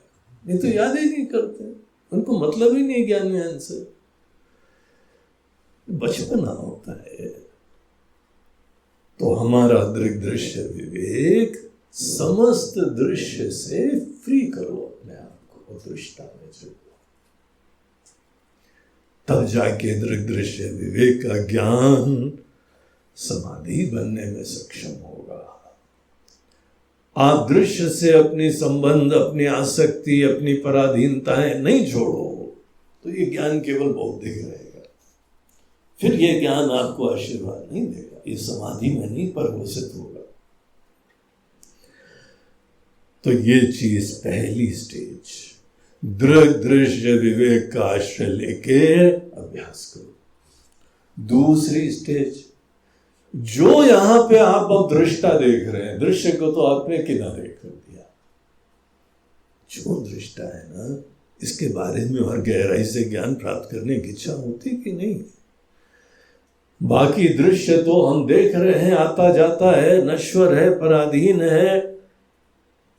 नहीं तो याद ही नहीं करते। उनको मतलब ही नहीं ज्ञान ज्ञान से। बचपना होता है। तो हमारा दृश्य विवेक, समस्त दृश्य से फ्री करो अपने आप को, दृष्टा में चलो, तब जाके दृश्य विवेक का ज्ञान समाधि बनने में सक्षम होगा। आप दृश्य से अपनी संबंध, अपनी आसक्ति, अपनी पराधीनताएं नहीं छोड़ो तो ये ज्ञान केवल बौद्धिक रहेगा। फिर ये ज्ञान आपको आशीर्वाद नहीं देगा, ये समाधि में नहीं परिवर्तित होगा। तो ये चीज पहली स्टेज, दृश्य विवेक का आश्रय लेके अभ्यास करो। दूसरी स्टेज, जो यहां पे आप अब दृष्टा देख रहे हैं, दृश्य को तो आपने किनारे कर दिया। जो दृष्टा है ना, इसके बारे में और गहराई से ज्ञान प्राप्त करने की इच्छा होती कि नहीं? बाकी दृश्य तो हम देख रहे हैं, आता जाता है, नश्वर है, पराधीन है।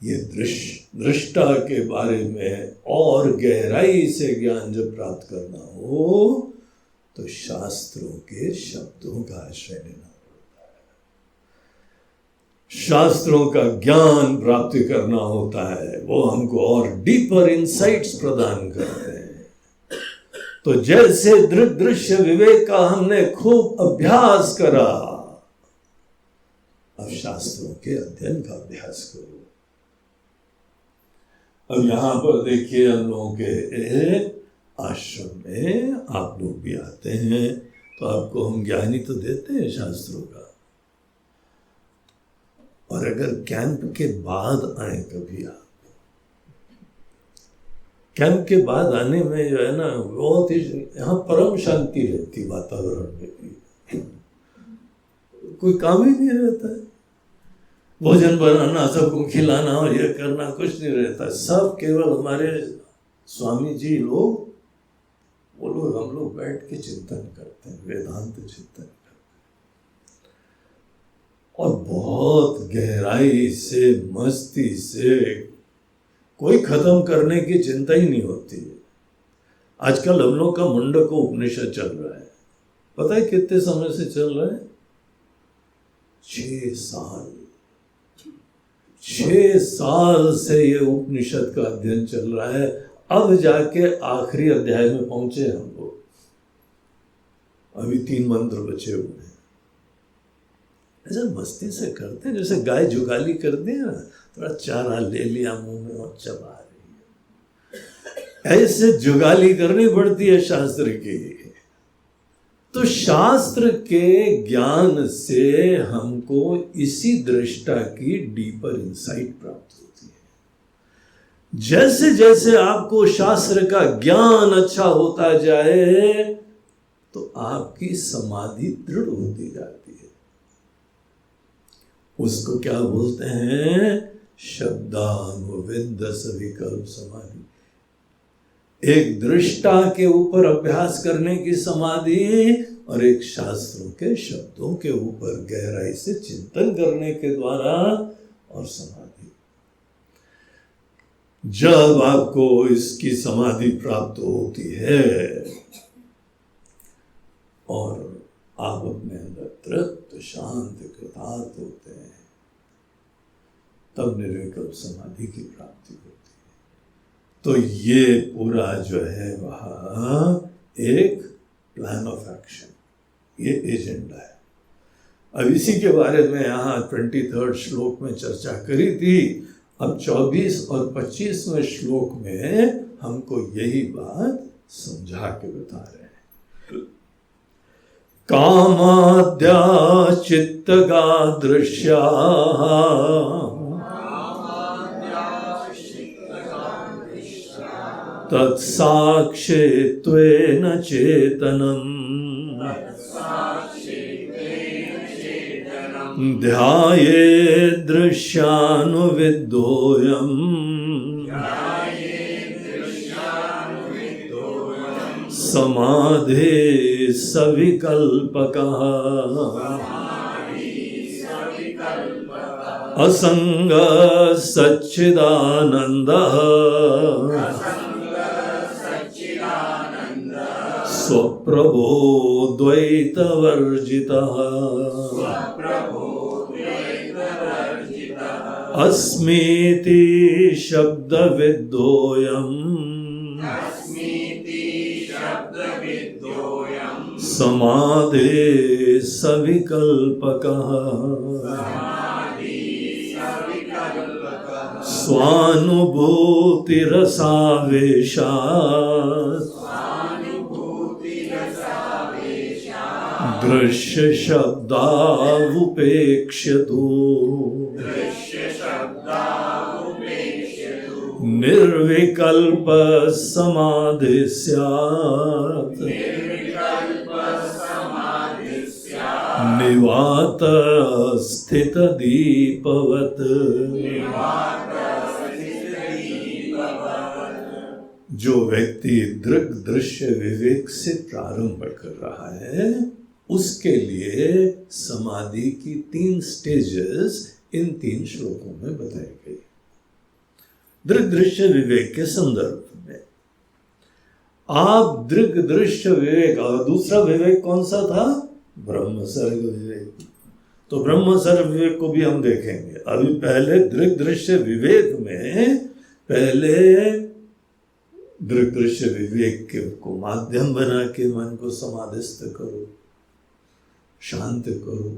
ये दृष्टा के बारे में और गहराई से ज्ञान जब प्राप्त करना हो तो शास्त्रों के शब्दों का आश्रय लेना पड़ता है। शास्त्रों का ज्ञान प्राप्त करना होता है, वो हमको और डीपर इंसाइट्स प्रदान करते हैं। तो जैसे दृश्य विवेक का हमने खूब अभ्यास करा, अब शास्त्रों के अध्ययन का अभ्यास करो। अब यहां पर देखिए, हम लोगों के आश्रम में आप लोग भी आते हैं, तो आपको हम ज्ञान ही तो देते हैं शास्त्रों का। और अगर कैंप के बाद आए कभी आप, कैंप के बाद आने में जो है ना, बहुत ही यहाँ परम शांति रहती वातावरण में भी, कोई काम ही नहीं रहता है। भोजन बनाना, सबको खिलाना और ये करना, कुछ नहीं रहता। सब केवल हमारे स्वामी जी लोग वो लोग, हम लोग बैठ के चिंतन करते हैं, वेदांत चिंतन करते हैं, और बहुत गहराई से, मस्ती से, कोई खत्म करने की चिंता ही नहीं होती है। आजकल हम लोग का मुंडको उपनिषद चल रहा है, पता है कितने समय से चल रहा है? 6 साल। 6 साल से ये उपनिषद का अध्ययन चल रहा है। अब जाके आखिरी अध्याय में पहुंचे हम लोग। अभी 3 मंत्र बचे हुए हैं। ऐसा मस्ती से करते हैं जैसे गाय जुगाली करते हैं ना, थोड़ा चारा ले लिया मुंह में और चबा रही है। ऐसे जुगाली करनी पड़ती है शास्त्र की। तो शास्त्र के ज्ञान से हमको इसी दृष्टा की डीपर इंसाइट प्राप्त होती है। जैसे जैसे आपको शास्त्र का ज्ञान अच्छा होता जाए तो आपकी समाधि दृढ़ होती जाती है। उसको क्या बोलते हैं? शब्दानुविद्ध सविकल्प समाधि। एक दृष्टा के ऊपर अभ्यास करने की समाधि और एक शास्त्रों के शब्दों के ऊपर गहराई से चिंतन करने के द्वारा और समाधि। जब आपको इसकी समाधि प्राप्त होती है और आप अपने अंदर तृप्त, शांत, कृतार्थ होते हैं, तब निर्विकल्प समाधि की प्राप्ति होती है। तो ये पूरा जो है वह एक प्लान ऑफ एक्शन, ये एजेंडा है। अब इसी के बारे में यहाँ 23 श्लोक में चर्चा करी थी। अब 24 और 25वें श्लोक में हमको यही बात समझा के बता रहे हैं। कामाद्या चित्तगा दृश्या तत्साक्षित्वेन चेतनम् ध्यायेद् दृश्यानुविद्धोऽयम् समाधि सविकल्पकः असंग सच्चिदानन्दः स्वप्रभो द्वैतवर्जितः अस्मीति शब्दविद्धोऽयम् समाधि सविकल्पकः स्वानुभूतिरसावेशात् दृश्य शब्दावुपेक्ष्यतु निर्विकल्प समाधि स्यात् निवात स्थित दीपवत्। जो व्यक्ति दृग दृश्य विवेक से प्रारंभ कर रहा है उसके लिए समाधि की 3 स्टेजेस इन 3 श्लोकों में बताई गई। दृग दृश्य विवेक के संदर्भ में आप दृग दृश्य विवेक, और दूसरा विवेक कौन सा था? ब्रह्म सर्ग विवेक। तो ब्रह्म सर्ग विवेक को भी हम देखेंगे। अभी पहले दृग दृश्य विवेक में पहले दृग दृश्य विवेक को माध्यम बना के मन को समाधिस्थ करो, शांत करो।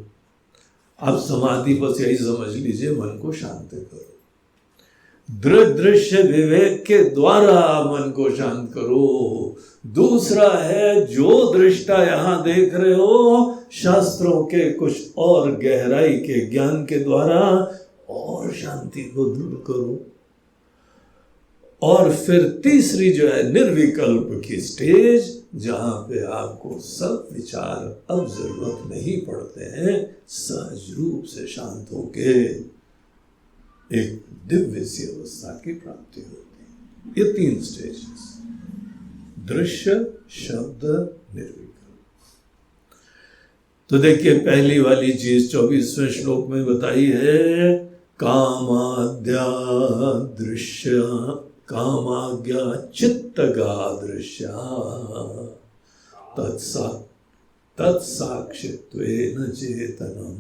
आप समाधि बस यही समझ लीजिए, मन को शांत करो। दृग दृश्य विवेक के द्वारा मन को शांत करो। दूसरा है जो दृष्टा यहां देख रहे हो, शास्त्रों के कुछ और गहराई के ज्ञान के द्वारा और शांति को दृढ़ करो। और फिर तीसरी जो है निर्विकल्प की स्टेज, जहां पे आपको सब विचार अब जरूरत नहीं पड़ते हैं, सहज रूप से शांत होके एक दिव्य सी अवस्था की प्राप्ति होती है। ये 3 स्टेजेस। दृश्य शब्द निर्विकल्प। तो देखिए पहली वाली चीज 24वें श्लोक में बताई है, कामाद्या दृश्य कामाज्ञा चित्तगा दृश्य तत्साक्षित्वेन चेतनम।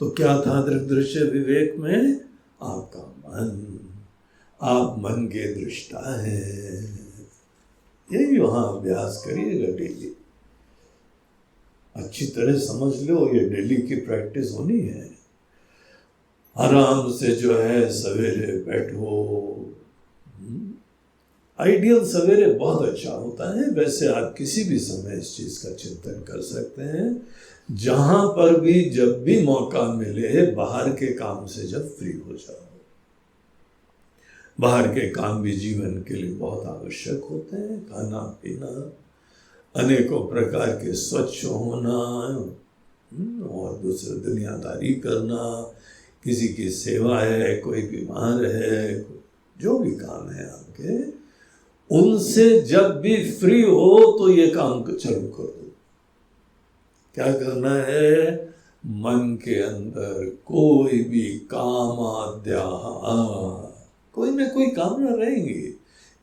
तो क्या था दृश्य विवेक में? आपका मन, आप मन के दृष्टा हैं। यही वहां अभ्यास करिएगा डेली, अच्छी तरह समझ लो, ये डेली की प्रैक्टिस होनी है। आराम से जो है सवेरे बैठो। आइडियल सवेरे बहुत अच्छा होता है, वैसे आप किसी भी समय इस चीज का चिंतन कर सकते हैं। जहां पर भी जब भी मौका मिले, बाहर के काम से जब फ्री हो जाओ। बाहर के काम भी जीवन के लिए बहुत आवश्यक होते हैं, खाना पीना, अनेकों प्रकार के स्वच्छ होना और दूसरे दुनियादारी करना, किसी की सेवा है, कोई बीमार है, जो भी काम है आपके, उनसे जब भी फ्री हो तो ये काम को चालू कर दो। क्या करना है? मन के अंदर कोई भी कामाद्या, कोई ना कोई कामना रहेंगी।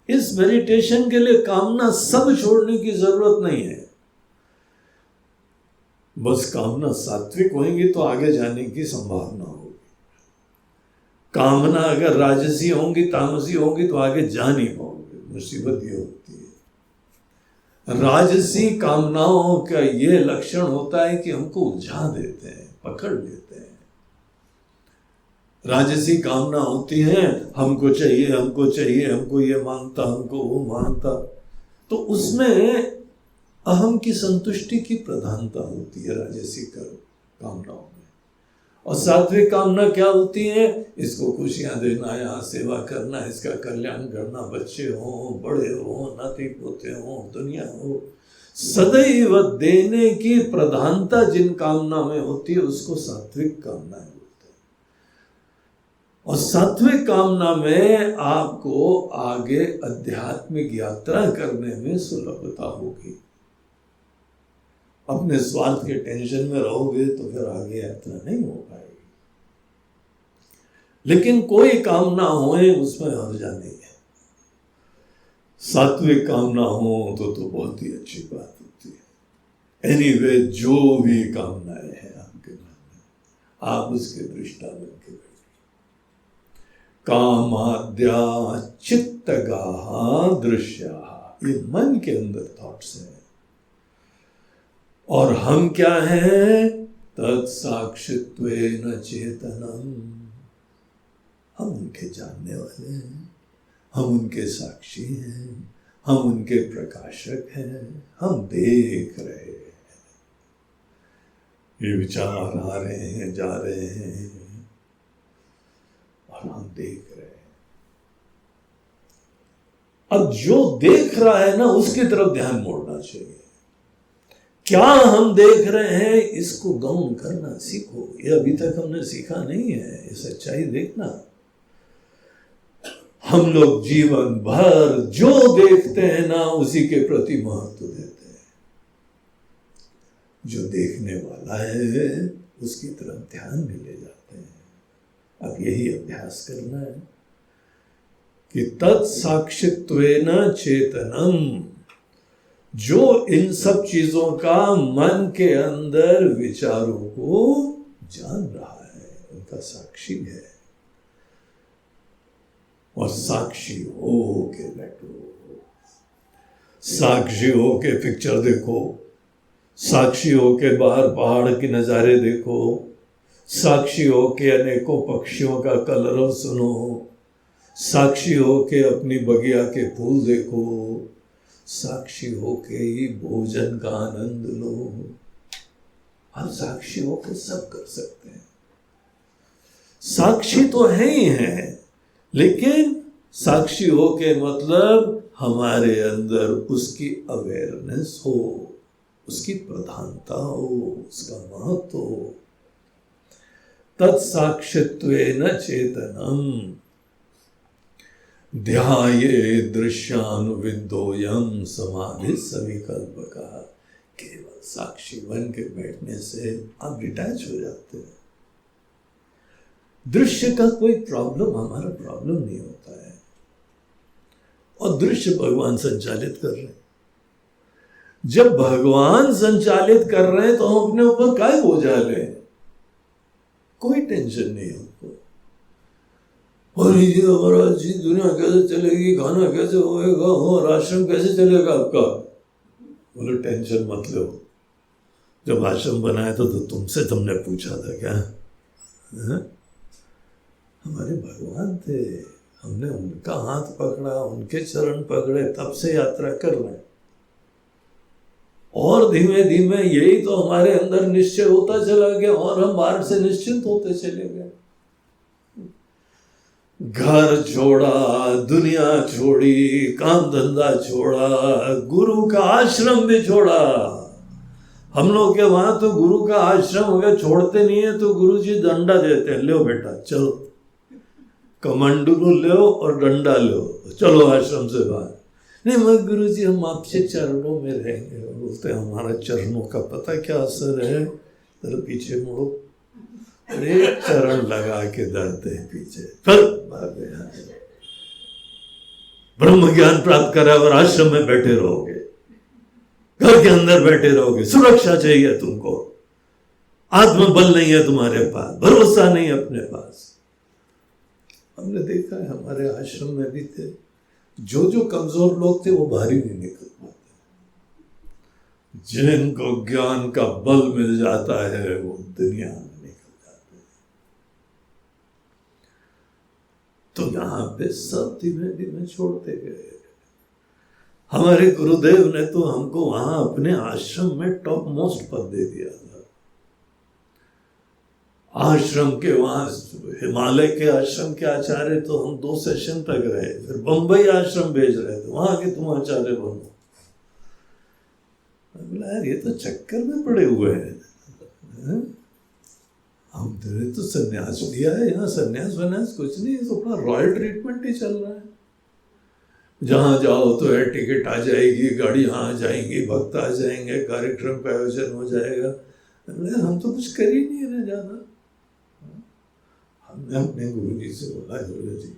इस मेडिटेशन के लिए कामना सब छोड़ने की जरूरत नहीं है। बस कामना सात्विक होंगी तो आगे जाने की संभावना होगी। कामना अगर राजसी होंगी, तामसी होंगी तो आगे जा नहीं पाओगे। मुसीबत ये होती है। राजसी कामनाओं का ये लक्षण होता है कि हमको उलझा देते हैं, पकड़ लेते हैं। राजसी कामना होती है, हमको चाहिए, हमको चाहिए, हमको ये मांगता, हमको वो मांगता, तो उसमें अहम की संतुष्टि की प्रधानता होती है राजसी कामनाओं में। और सात्विक कामना क्या होती है? इसको खुशियां देना, यहाँ सेवा करना, इसका कल्याण करना, बच्चे हो, बड़े हो, नाती पोते हो, दुनिया हो, सदैव देने की प्रधानता जिन कामना में होती है उसको सात्विक कामना है। और सात्विक कामना में आपको आगे आध्यात्मिक यात्रा करने में सुलभता होगी। अपने स्वार्थ के टेंशन में रहोगे तो फिर आगे यात्रा नहीं हो पाएगी। लेकिन कोई कामना होए उसमें हर्जा नहीं है। सात्विक कामना हो तो बहुत ही अच्छी बात होती है। एनीवे, जो भी कामनाएं हैं आपके मन में, आप उसके दृष्टा बन के बैठिए। कामाद्या चित्तगा दृश्या, ये मन के अंदर थॉट्स हैं। और हम क्या हैं? तत्साक्षित्वेन चेतनम, हम उनके जानने वाले हैं, हम उनके साक्षी हैं, हम उनके प्रकाशक हैं, हम देख रहे हैं। ये विचार आ रहे हैं, जा रहे हैं, और हम देख रहे हैं। अब जो देख रहा है ना, उसकी तरफ ध्यान मोड़ना चाहिए। क्या हम देख रहे हैं, इसको गौण करना सीखो। ये अभी तक हमने सीखा नहीं है, ये सच्चाई देखना। हम लोग जीवन भर जो देखते हैं ना, उसी के प्रति महत्व देते हैं। जो देखने वाला है उसकी तरफ ध्यान नहीं ले जाते हैं। अब यही अभ्यास करना है कि तत्साक्षित्वेन चेतनम, जो इन सब चीजों का मन के अंदर विचारों को जान रहा है, उनका साक्षी है। और साक्षी हो के बैठो, साक्षी हो के पिक्चर देखो, साक्षी हो के बाहर पहाड़ के नजारे देखो, साक्षी हो के अनेकों पक्षियों का कलरव सुनो, साक्षी हो के अपनी बगिया के फूल देखो, साक्षी हो के ही भोजन का आनंद लो। हम साक्षी हो के सब कर सकते हैं। साक्षी तो है ही है, लेकिन साक्षी हो के मतलब हमारे अंदर उसकी अवेयरनेस हो, उसकी प्रधानता हो, उसका महत्व हो। तत्साक्षित्वेन चेतनम, ध्याये दृश्यानुविदोयम समाधि सविकल्प का। केवल साक्षी बन के बैठने से आप डिटैच हो जाते हैं। दृश्य का कोई प्रॉब्लम हमारा प्रॉब्लम नहीं होता है, और दृश्य भगवान संचालित कर रहे हैं। जब भगवान संचालित कर रहे हैं तो हम अपने ऊपर काय बोझा लें? कोई टेंशन नहीं हमको। और ये हमारा जी दुनिया कैसे चलेगी, खाना कैसे होएगा, और आश्रम कैसे चलेगा आपका? बोलो टेंशन मत लो। जब आश्रम बनाया तो तुमसे तुमने पूछा था क्या? हमारे भगवान थे, हमने उनका हाथ पकड़ा, उनके चरण पकड़े, तब से यात्रा कर रहे हैं। और धीमे धीमे यही तो हमारे अंदर निश्चय होता चला गया, और हम बाहर से निश्चिंत होते चले गए। घर छोड़ा, दुनिया छोड़ी, काम धंधा छोड़ा, गुरु का आश्रम भी छोड़ा। हम लोग के वहां तो गुरु का आश्रम हो गया, छोड़ते नहीं है तो गुरु जी डंडा देते हैं, लो बेटा चलो, कमंडलू लो और डंडा लो, चलो आश्रम से बाहर। नहीं मगर गुरु जी हम आपसे चरणों में रहेंगे। बोलते हैं हमारा चरणों का पता क्या असर है? जरा पीछे मुड़ो, अरे चरण लगा के डरते हैं पीछे, फिर भाग गया। ब्रह्म ज्ञान प्राप्त करा और आश्रम में बैठे रहोगे, घर के अंदर बैठे रहोगे, सुरक्षा चाहिए तुमको, आत्मबल नहीं है तुम्हारे पास, भरोसा नहीं अपने पास। हमने देखा है हमारे आश्रम में भी थे, जो कमजोर लोग थे वो बाहर ही नहीं निकल पाते। जिनको ज्ञान का बल मिल जाता है वो दुनिया में निकल जाते हैं। तो यहां पे सब धीमे धीमे छोड़ते गए। हमारे गुरुदेव ने तो हमको वहां अपने आश्रम में टॉप मोस्ट पद दे दिया था। आश्रम के वहां हिमालय के आश्रम के आचार्य तो हम 2 सेशन तक रहे, फिर बंबई आश्रम भेज रहे थे, वहां के तुम आचार्य बनो। बोला यार ये तो चक्कर में पड़े हुए हैं, हमने तो सन्यास लिया है, यहाँ सन्यास वन्यास कुछ नहीं, तो अपना रॉयल ट्रीटमेंट ही चल रहा है। जहां जाओ तो है टिकट आ जाएगी, गाड़ी यहाँ जाएंगी, भक्त आ जाएंगे, कार्यक्रम का आयोजन हो जाएगा। हम तो कुछ कर ही नहीं रहे ज्यादा। हमने अपने गुरु जी से बोला, गुरु जी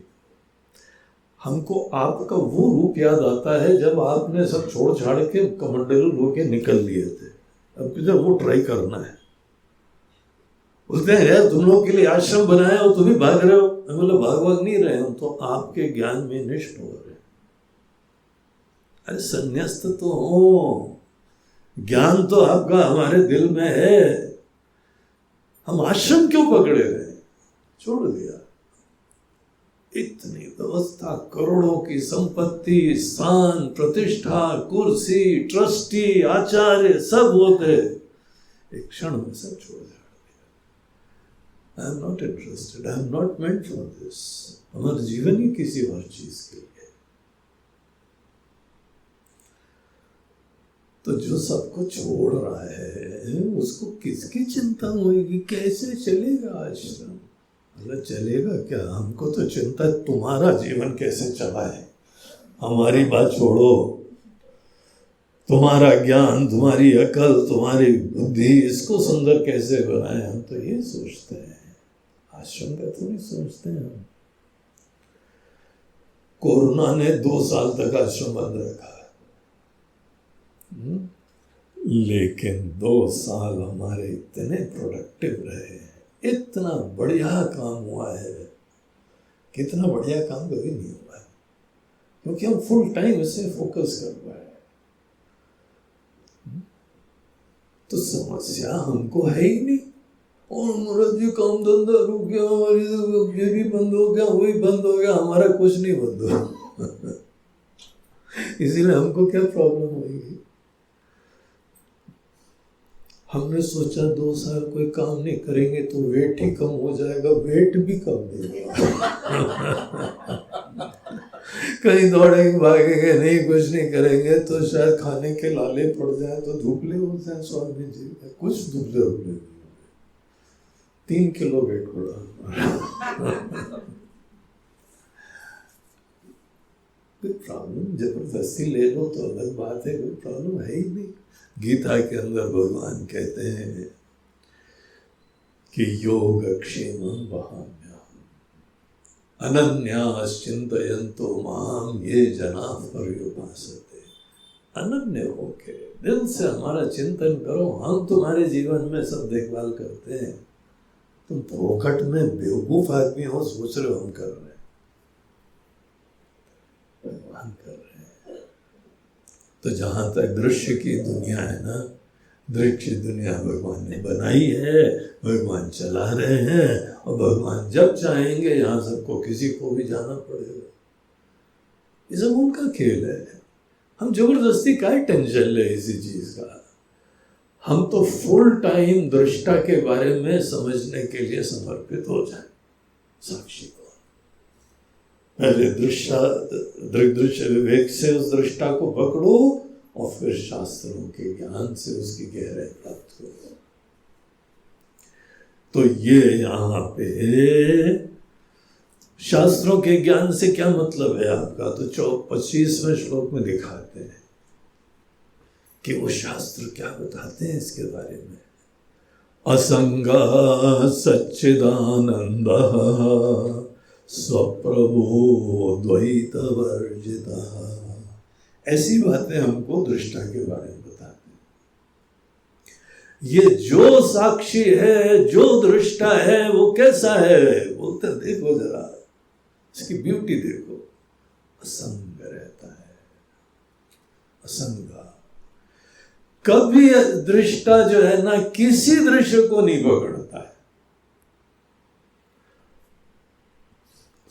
हमको आपका वो रूप याद आता है जब आपने सब छोड़ छाड़ के कमंडलू होके निकल लिए थे, अब किधर वो ट्राई करना है। बोलते हैं यार तुम लोगों के लिए आश्रम बनाया हो, तुम ही भाग रहे हो। मैं बोला भाग नहीं रहे, हम तो आपके ज्ञान में निष्ठ हो रहे। अरे संन्यास्त तो हो, ज्ञान तो आपका हमारे दिल में है, हम आश्रम क्यों पकड़े रहे? छोड़ दिया। इतनी व्यवस्था, करोड़ों की संपत्ति, स्थान, प्रतिष्ठा, कुर्सी, ट्रस्टी, आचार्य सब होते, एक क्षण में सब छोड़ दिया। I am not interested, I am not meant for this. हमारा जीवन ही किसी और चीज के लिए। तो जो सबको छोड़ रहा है उसको किसकी चिंता होगी? कैसे चलेगा आश्रम? अरे चलेगा क्या? हमको तो चिंता तुम्हारा जीवन कैसे चला है। हमारी बात छोड़ो, तुम्हारा ज्ञान, तुम्हारी अकल, तुम्हारी बुद्धि, इसको सुंदर कैसे बनाए, हम तो ये सोचते हैं। आश्रम का तो नहीं सोचते हैं हम। कोरोना ने 2 साल तक आश्रम बंद रखा, लेकिन 2 साल हमारे इतने प्रोडक्टिव रहे, इतना बढ़िया काम हुआ है, कितना बढ़िया काम कभी नहीं हुआ है, क्योंकि हम फुल टाइम इसे फोकस कर पाए। तो समस्या हमको है ही नहीं। और महाराज जी काम धंधा रुक गया, हमारी तो ये भी बंद हो गया, वही बंद हो गया, हमारा कुछ नहीं बंद हुआ। इसीलिए हमको क्या प्रॉब्लम होगी? हमने सोचा 2 साल कोई काम नहीं करेंगे तो वेट ही कम हो जाएगा, वेट भी कम नहीं हुआ। कहीं दौड़ेंगे भागेंगे नहीं, कुछ नहीं करेंगे तो शायद खाने के लाले पड़ जाए तो धुपले हो जाए। स्वामी जी कुछ धुपले 3 किलो वेट बढ़ा। कोई प्रॉब्लम, जबरदस्ती ले लो तो अलग बात है, कोई प्रॉब्लम है ही नहीं। गीता के अंदर भगवान कहते हैं कि योग क्षेमं वहाम्यहम् अनन्याश्चिन्तयन्तो माम ये जना पर्युपासते। अनन्य होके दिल से हमारा चिंतन करो, हम तुम्हारे जीवन में सब देखभाल करते हैं, तुम फोकट में बेवकूफ आदमी हो, सोच रहे हो हम कर रहे हैं, भगवान कर रहे हैं। तो जहां तक दृश्य की दुनिया है ना, दृश्य दुनिया भगवान ने बनाई है, भगवान चला रहे हैं, और भगवान जब चाहेंगे यहाँ सबको किसी को भी जाना पड़ेगा। ये सब उनका खेल है। हम जबरदस्ती का टेंशन ले इसी चीज का। हम तो फुल टाइम दृष्टा के बारे में समझने के लिए समर्पित हो जाए। साक्षी को पहले दृश्य विवेक से उस दृष्टा को पकड़ो, और फिर शास्त्रों के ज्ञान से उसकी गहराई प्राप्त करो। तो ये यहाँ पे शास्त्रों के ज्ञान से क्या मतलब है आपका, तो 25वें श्लोक में दिखाते हैं कि वो शास्त्र क्या बताते हैं इसके बारे में। असंगः सच्चिदानंदः स्वप्रभो द्वैतवर्जितः। ऐसी बातें हमको दृष्टा के बारे में बताते हैं। ये जो साक्षी है, जो दृष्टा है, वो कैसा है बोलते देखो जरा, इसकी ब्यूटी देखो। असंग रहता है, असंग। कभी दृष्टा जो है ना किसी दृश्य को नहीं पकड़ता है।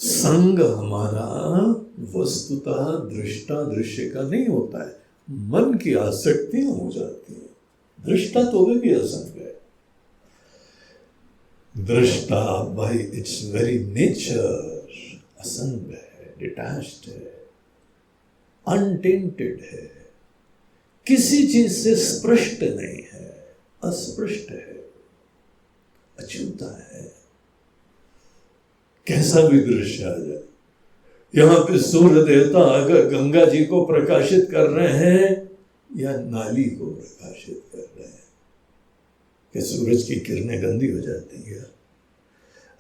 संग हमारा वस्तुतः दृष्टा दृश्य का नहीं होता है, मन की आसक्तियां हो जाती है। दृष्टा तो वे भी असंग है। दृष्टा बाय इट्स वेरी नेचर असंग है, डिटैच्ड है, अनटेंटेड है, किसी चीज से स्पृष्ट नहीं है, अस्पृष्ट है, अछूता है। कैसा भी दृश्य आ जाए, यहां पे सूर्य देवता अगर गंगा जी को प्रकाशित कर रहे हैं या नाली को प्रकाशित कर रहे हैं, कि सूरज की किरणें गंदी हो जाती है।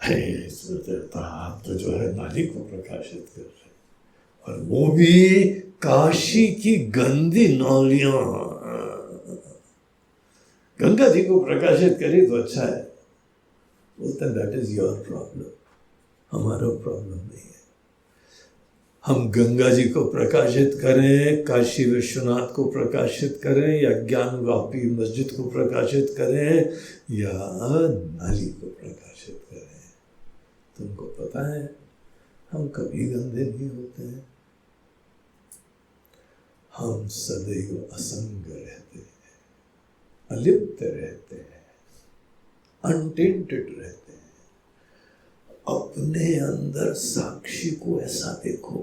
अरे सूर्य देवता आप तो जो है नाली को प्रकाशित कर रहे हैं, और वो भी काशी की गंदी नालियां। गंगा जी को प्रकाशित करी तो अच्छा है, बोलते हैं दैट इज योर प्रॉब्लम, हमारा प्रॉब्लम नहीं है। हम गंगा जी को प्रकाशित करें, काशी विश्वनाथ को प्रकाशित करें, या ज्ञान वापी मस्जिद को प्रकाशित करें, या नाली को प्रकाशित करें, तुमको पता है हम कभी गंदे नहीं होते हैं। हम सदैव असंग रहते हैं, अलिप्त रहते हैं, अनटेंटेड रहते हैं। अपने अंदर साक्षी को ऐसा देखो।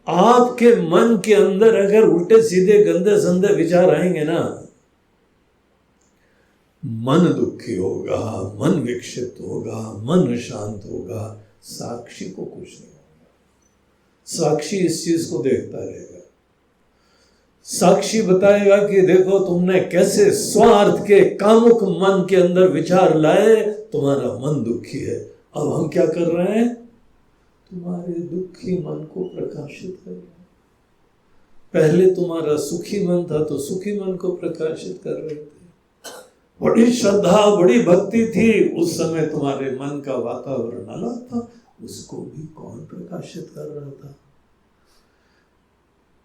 आपके मन के अंदर अगर उल्टे सीधे गंदे संदे विचार आएंगे ना, मन दुखी होगा, मन विक्षिप्त होगा, मन शांत होगा, साक्षी को कुछ नहीं होगा। साक्षी इस चीज को देखता रहेगा। साक्षी बताएगा कि देखो तुमने कैसे स्वार्थ के कामुक मन के अंदर विचार लाए, तुम्हारा मन दुखी है। अब हम क्या कर रहे हैं, तुम्हारे दुखी मन को प्रकाशित कर रहे हैं। पहले तुम्हारा सुखी मन था तो सुखी मन को प्रकाशित कर रहे थे। बड़ी श्रद्धा, बड़ी भक्ति थी, उस समय तुम्हारे मन का वातावरण अलग था, उसको भी कौन प्रकाशित कर रहा था।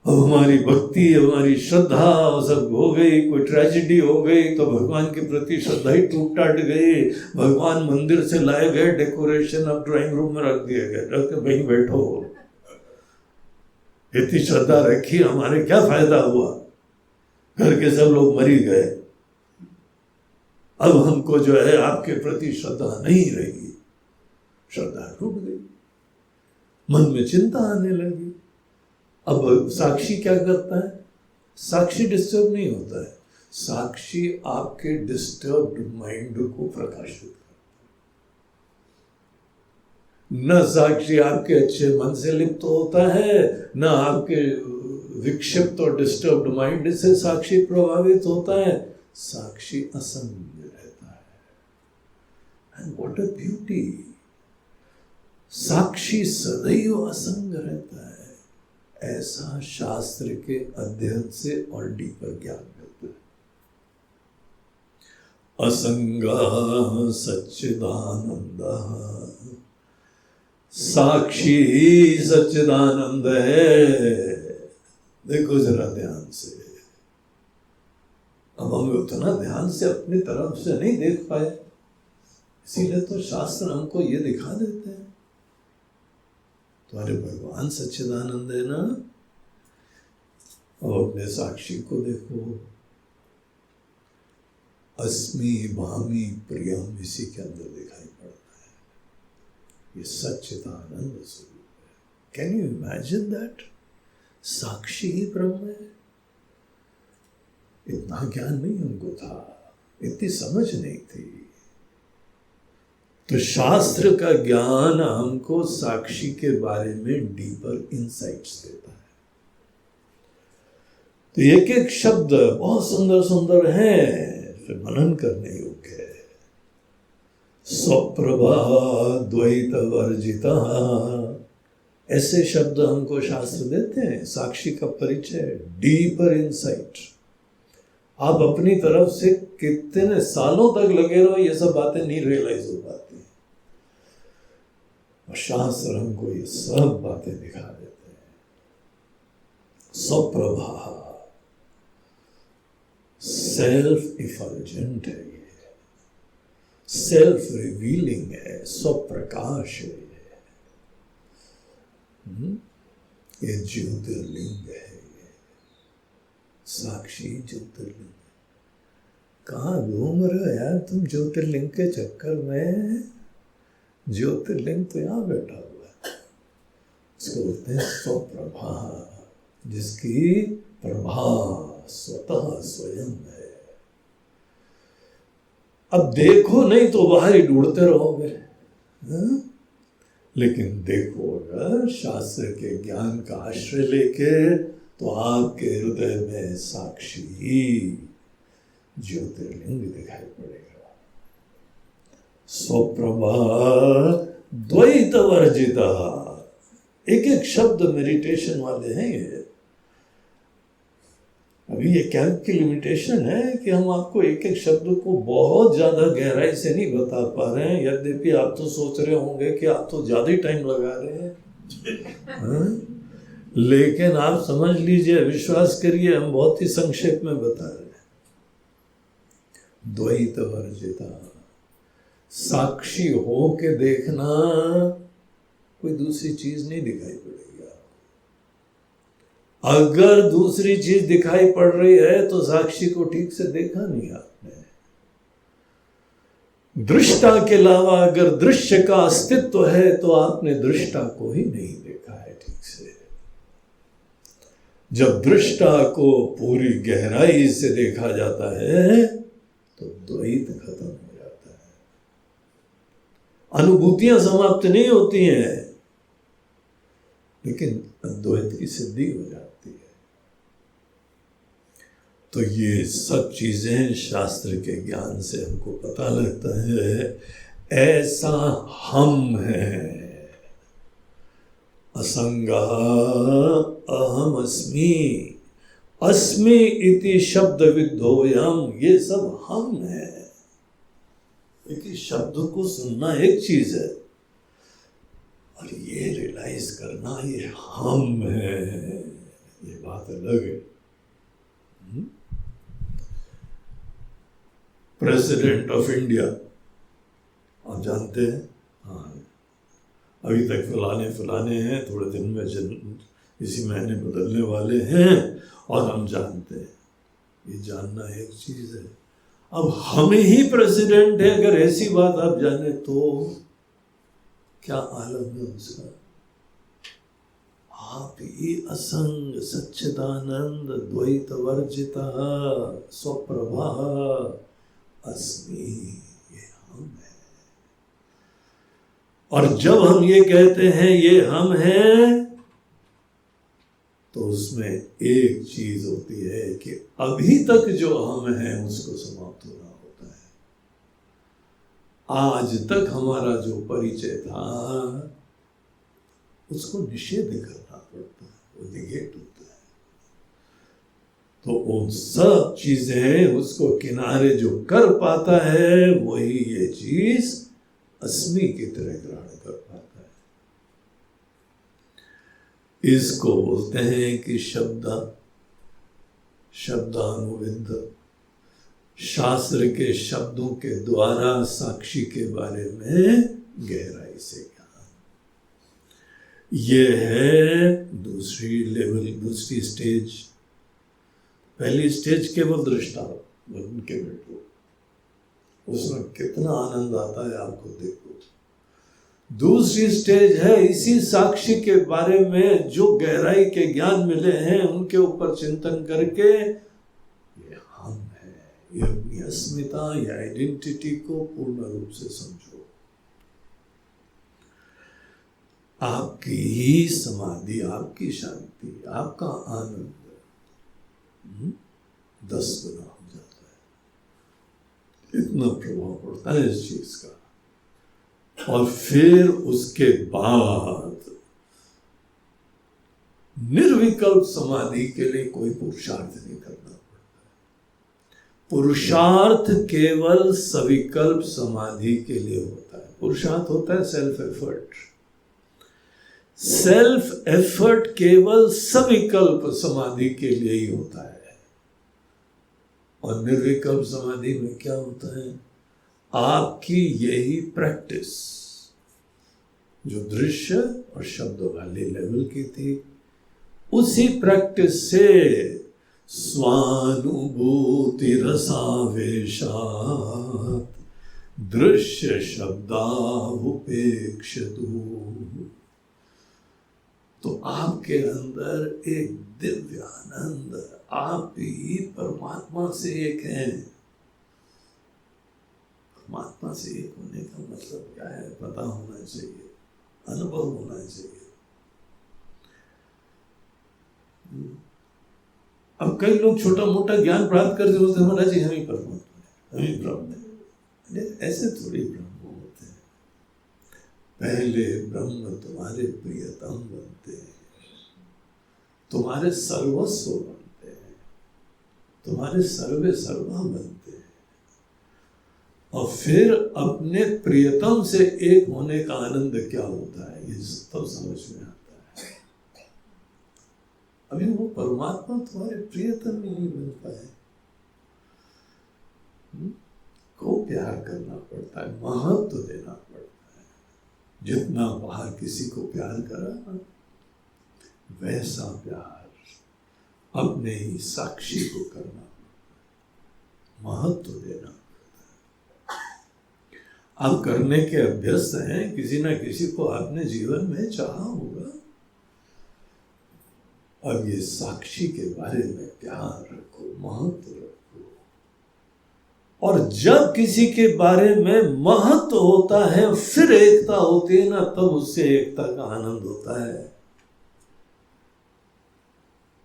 अब हमारी भक्ति, हमारी श्रद्धा सब हो गई, कोई ट्रेजेडी हो गई तो भगवान के प्रति श्रद्धा ही टूट टाट गई। भगवान मंदिर से लाए गए, डेकोरेशन अब ड्राइंग रूम में रख दिए गए, रख के वहीं बैठो। इतनी श्रद्धा रखी, हमारे क्या फायदा हुआ, घर के सब लोग मरी गए। अब हमको जो है आपके प्रति श्रद्धा नहीं रही, श्रद्धा टूट गई, मन में चिंता आने लगी। अब साक्षी क्या करता है, साक्षी डिस्टर्ब नहीं होता है, साक्षी आपके डिस्टर्ब्ड माइंड को प्रकाशित करता न साक्षी आपके अच्छे मन से लिप्त होता है, न आपके विक्षिप्त और डिस्टर्ब्ड माइंड से साक्षी प्रभावित होता है। साक्षी असंग रहता है। And what a beauty! साक्षी सदैव असंग रहता है। ऐसा शास्त्र के अध्ययन से और डीपर ज्ञान मिलता है। असंगा सच्चिदानंद, साक्षी सच्चिदानंद है। देखो जरा ध्यान से। अब हम उतना ध्यान से अपनी तरफ से नहीं देख पाए, इसीलिए तो शास्त्र हमको ये दिखा देते हैं। तुम्हारे भगवान सच्चिदानंद है ना, और अपने साक्षी को देखो। अस्मि भामी प्रियम इसी के अंदर दिखाई पड़ता है। ये सच्चिदानंद स्वरूप है। Can you imagine that? साक्षी ही ब्रह्म है। इतना ज्ञान नहीं हमको था, इतनी समझ नहीं थी। तो शास्त्र का ज्ञान हमको साक्षी के बारे में डीपर इंसाइट्स देता है। तो एक एक शब्द बहुत सुंदर सुंदर है, फिर मनन करने योग्य है। स्वप्रभा द्वैत वर्जिता, ऐसे शब्द हमको शास्त्र देते हैं। साक्षी का परिचय, डीपर इंसाइट। आप अपनी तरफ से कितने सालों तक लगे रहो, ये सब बातें नहीं रियलाइज हो पाती, और शास्त्र हमको ये सब बातें दिखा देते हैं। स्वप्रभा, सेल्फ इफल्जेंट है, ये सेल्फ रिवीलिंग है, स्वप्रकाश है। ये ज्योतिर्लिंग है, ये साक्षी ज्योतिर्लिंग। कहाँ घूम रहे हो यार तुम ज्योतिर्लिंग के चक्कर में? ज्योतिर्लिंग तो यहाँ बैठा हुआ है। इसको बोलते हैं स्वप्रभा, जिसकी प्रभा स्वतः स्वयं है। अब देखो नहीं तो बाहर ही ढूंढते रहोगे, लेकिन देखो अगर शास्त्र के ज्ञान का आश्रय लेके, तो आपके हृदय में साक्षी ज्योतिर्लिंग दिखाई पड़ेगा। स्वप्रभा द्वैत वर्जिता, एक एक शब्द मेडिटेशन वाले हैं ये। अभी ये कैंप की लिमिटेशन है कि हम आपको एक एक शब्द को बहुत ज्यादा गहराई से नहीं बता पा रहे हैं। यद्यपि आप तो सोच रहे होंगे कि आप तो ज्यादा ही टाइम लगा रहे हैं, लेकिन आप समझ लीजिए, विश्वास करिए, हम बहुत ही संक्षेप में बता रहे हैं। द्वैत वर्जिता, साक्षी हो के देखना, कोई दूसरी चीज नहीं दिखाई पड़ेगी। अगर दूसरी चीज दिखाई पड़ रही है तो साक्षी को ठीक से देखा नहीं आपने। दृष्टा के अलावा अगर दृश्य का अस्तित्व है तो आपने दृष्टा को ही नहीं देखा है ठीक से। जब दृष्टा को पूरी गहराई से देखा जाता है तो द्वैत खत्म हो जाता है। अनुभूतियां समाप्त नहीं होती हैं, लेकिन अद्वैत की सिद्धि हो जाती है। तो ये सब चीजें शास्त्र के ज्ञान से हमको पता लगता है। ऐसा हम है, असंगा अहम अस्मि, अस्मि इति शब्द विद्धोयम, ये सब हम है। एक शब्द को सुनना एक चीज है, और ये रियलाइज करना ये हम है, ये बात अलग है। प्रेसिडेंट ऑफ इंडिया आप जानते हैं, हाँ, अभी तक फलाने हैं, थोड़े दिन में इसी महीने बदलने वाले हैं, और हम जानते हैं। ये जानना एक चीज है। अब हम ही प्रेसिडेंट है, अगर ऐसी बात आप जाने तो क्या आलम है उसका? आप ही असंग सच्चिदानंद द्वैत वर्जिता स्वप्रभा अस्मि, ये हम है। और जब हम ये कहते हैं ये हम हैं, तो उसमें एक चीज होती है कि अभी तक जो हम हैं उसको समाप्त होना होता है। आज तक हमारा जो परिचय था उसको निषेध करना पड़ता है, वो निगेट होता है। तो वो सब चीजें उसको किनारे जो कर पाता है वही ये चीज अस्मि की तरह ग्रहण कर पाता है। इसको बोलते हैं कि शब्दानुविंद, शास्त्र के शब्दों के द्वारा साक्षी के बारे में गहराई से ज्ञान। ये है दूसरी लेवल, दूसरी स्टेज। पहली स्टेज केवल दृष्टा उनके बैठो, उसमें कितना आनंद आता है आपको देखो। दूसरी स्टेज है इसी साक्षी के बारे में जो गहराई के ज्ञान मिले हैं उनके ऊपर चिंतन करके ये हम है, ये अपनी अस्मिता या आइडेंटिटी को पूर्ण रूप से समझो। आपकी ही समाधि, आपकी शांति, आपका आनंद 10 गुना हो जाता है। इतना प्रभाव पड़ता है इस चीज का। और फिर उसके बाद निर्विकल्प समाधि के लिए कोई पुरुषार्थ नहीं करना पड़ता। पुरुषार्थ केवल सविकल्प समाधि के लिए होता है। पुरुषार्थ होता है सेल्फ एफर्ट। सेल्फ एफर्ट केवल सविकल्प समाधि के लिए ही होता है। और निर्विकल्प समाधि में क्या होता है? आपकी यही प्रैक्टिस जो दृश्य और शब्द वाले लेवल की थी, उसी प्रैक्टिस से स्वानुभूति रसावेशात् दृश्य शब्दावुपेक्षतु, तो आपके अंदर एक दिव्य आनंद, आप ही परमात्मा से एक हैं। परमात्मा से एक होने का मतलब क्या है? पता होना चाहिए, अनुभव होना चाहिए। अब कई लोग छोटा मोटा ज्ञान प्राप्त करते होते हैं, महाराज जी हम ही परमात्मा है, हम ही ब्रह्म है। ऐसे थोड़ी ब्रह्म होते हैं। पहले ब्रह्म तुम्हारे प्रियतम बनते हैं, तुम्हारे सर्वस्व बनते हैं, तुम्हारे सर्वे सर्वा बनते हैं, और फिर अपने प्रियतम से एक होने का आनंद क्या होता है ये तब समझ में आता है। अभी वो परमात्मा तुम्हारे प्रियतम नहीं बन पाए। को प्यार करना पड़ता है, महत्व देना पड़ता है। जितना बाहर किसी को प्यार करा वैसा प्यार अपने ही साक्षी को करना पड़ता है, महत्व देना। आप करने के अभ्यस्त हैं, किसी ना किसी को आपने जीवन में चाहा होगा। अब ये साक्षी के बारे में प्यार रखो, महत्व रखो। और जब किसी के बारे में महत्व होता है, फिर एकता होती है ना, तब उससे एकता का आनंद होता है।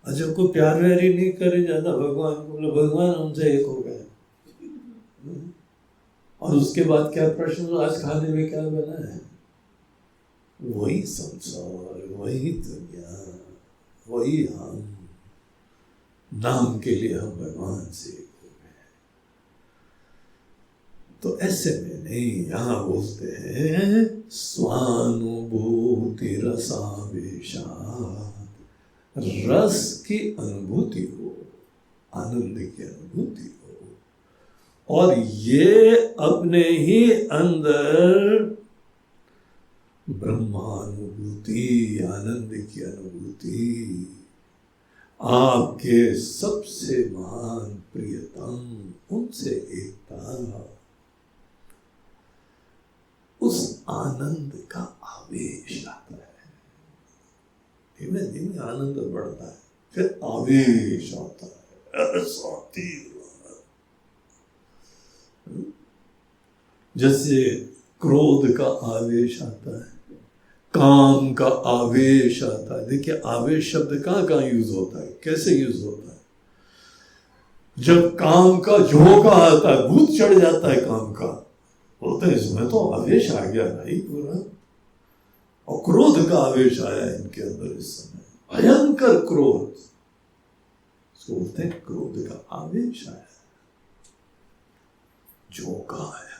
जब कोई प्यार व्यार ही नहीं करे ज्यादा भगवान को, बोले भगवान हमसे एक हो गए, और उसके बाद क्या प्रश्न, आज खाने में क्या बना है? वही संसार, वही दुनिया, वही हम। नाम के लिए हम भगवान से एक हो गए। तो ऐसे में नहीं, यहां बोलते हैं स्वानुभूति रसावेशात्, रस की अनुभूति हो, आनंद की अनुभूति हो। और ये अपने ही अंदर ब्रह्मानुभूति, आनंद की अनुभूति, आपके सबसे महान प्रियतम उनसे एकता, उस आनंद का आवेश आता है। धीमे धीमे आनंद बढ़ता है, फिर आवेश आता है, ऐसा तीव्र। जैसे क्रोध का आवेश आता है, काम का आवेश आता है। देखिए आवेश शब्द कहाँ यूज होता है, कैसे यूज होता है? जब काम का झोंका आता है, भूत चढ़ जाता है काम का, बोलते हैं इसमें तो आवेश आ गया भाई पूरा, और क्रोध का आवेश आया इनके अंदर इस समय, भयंकर क्रोध, बोलते हैं क्रोध का आवेश आया, झोंका आया।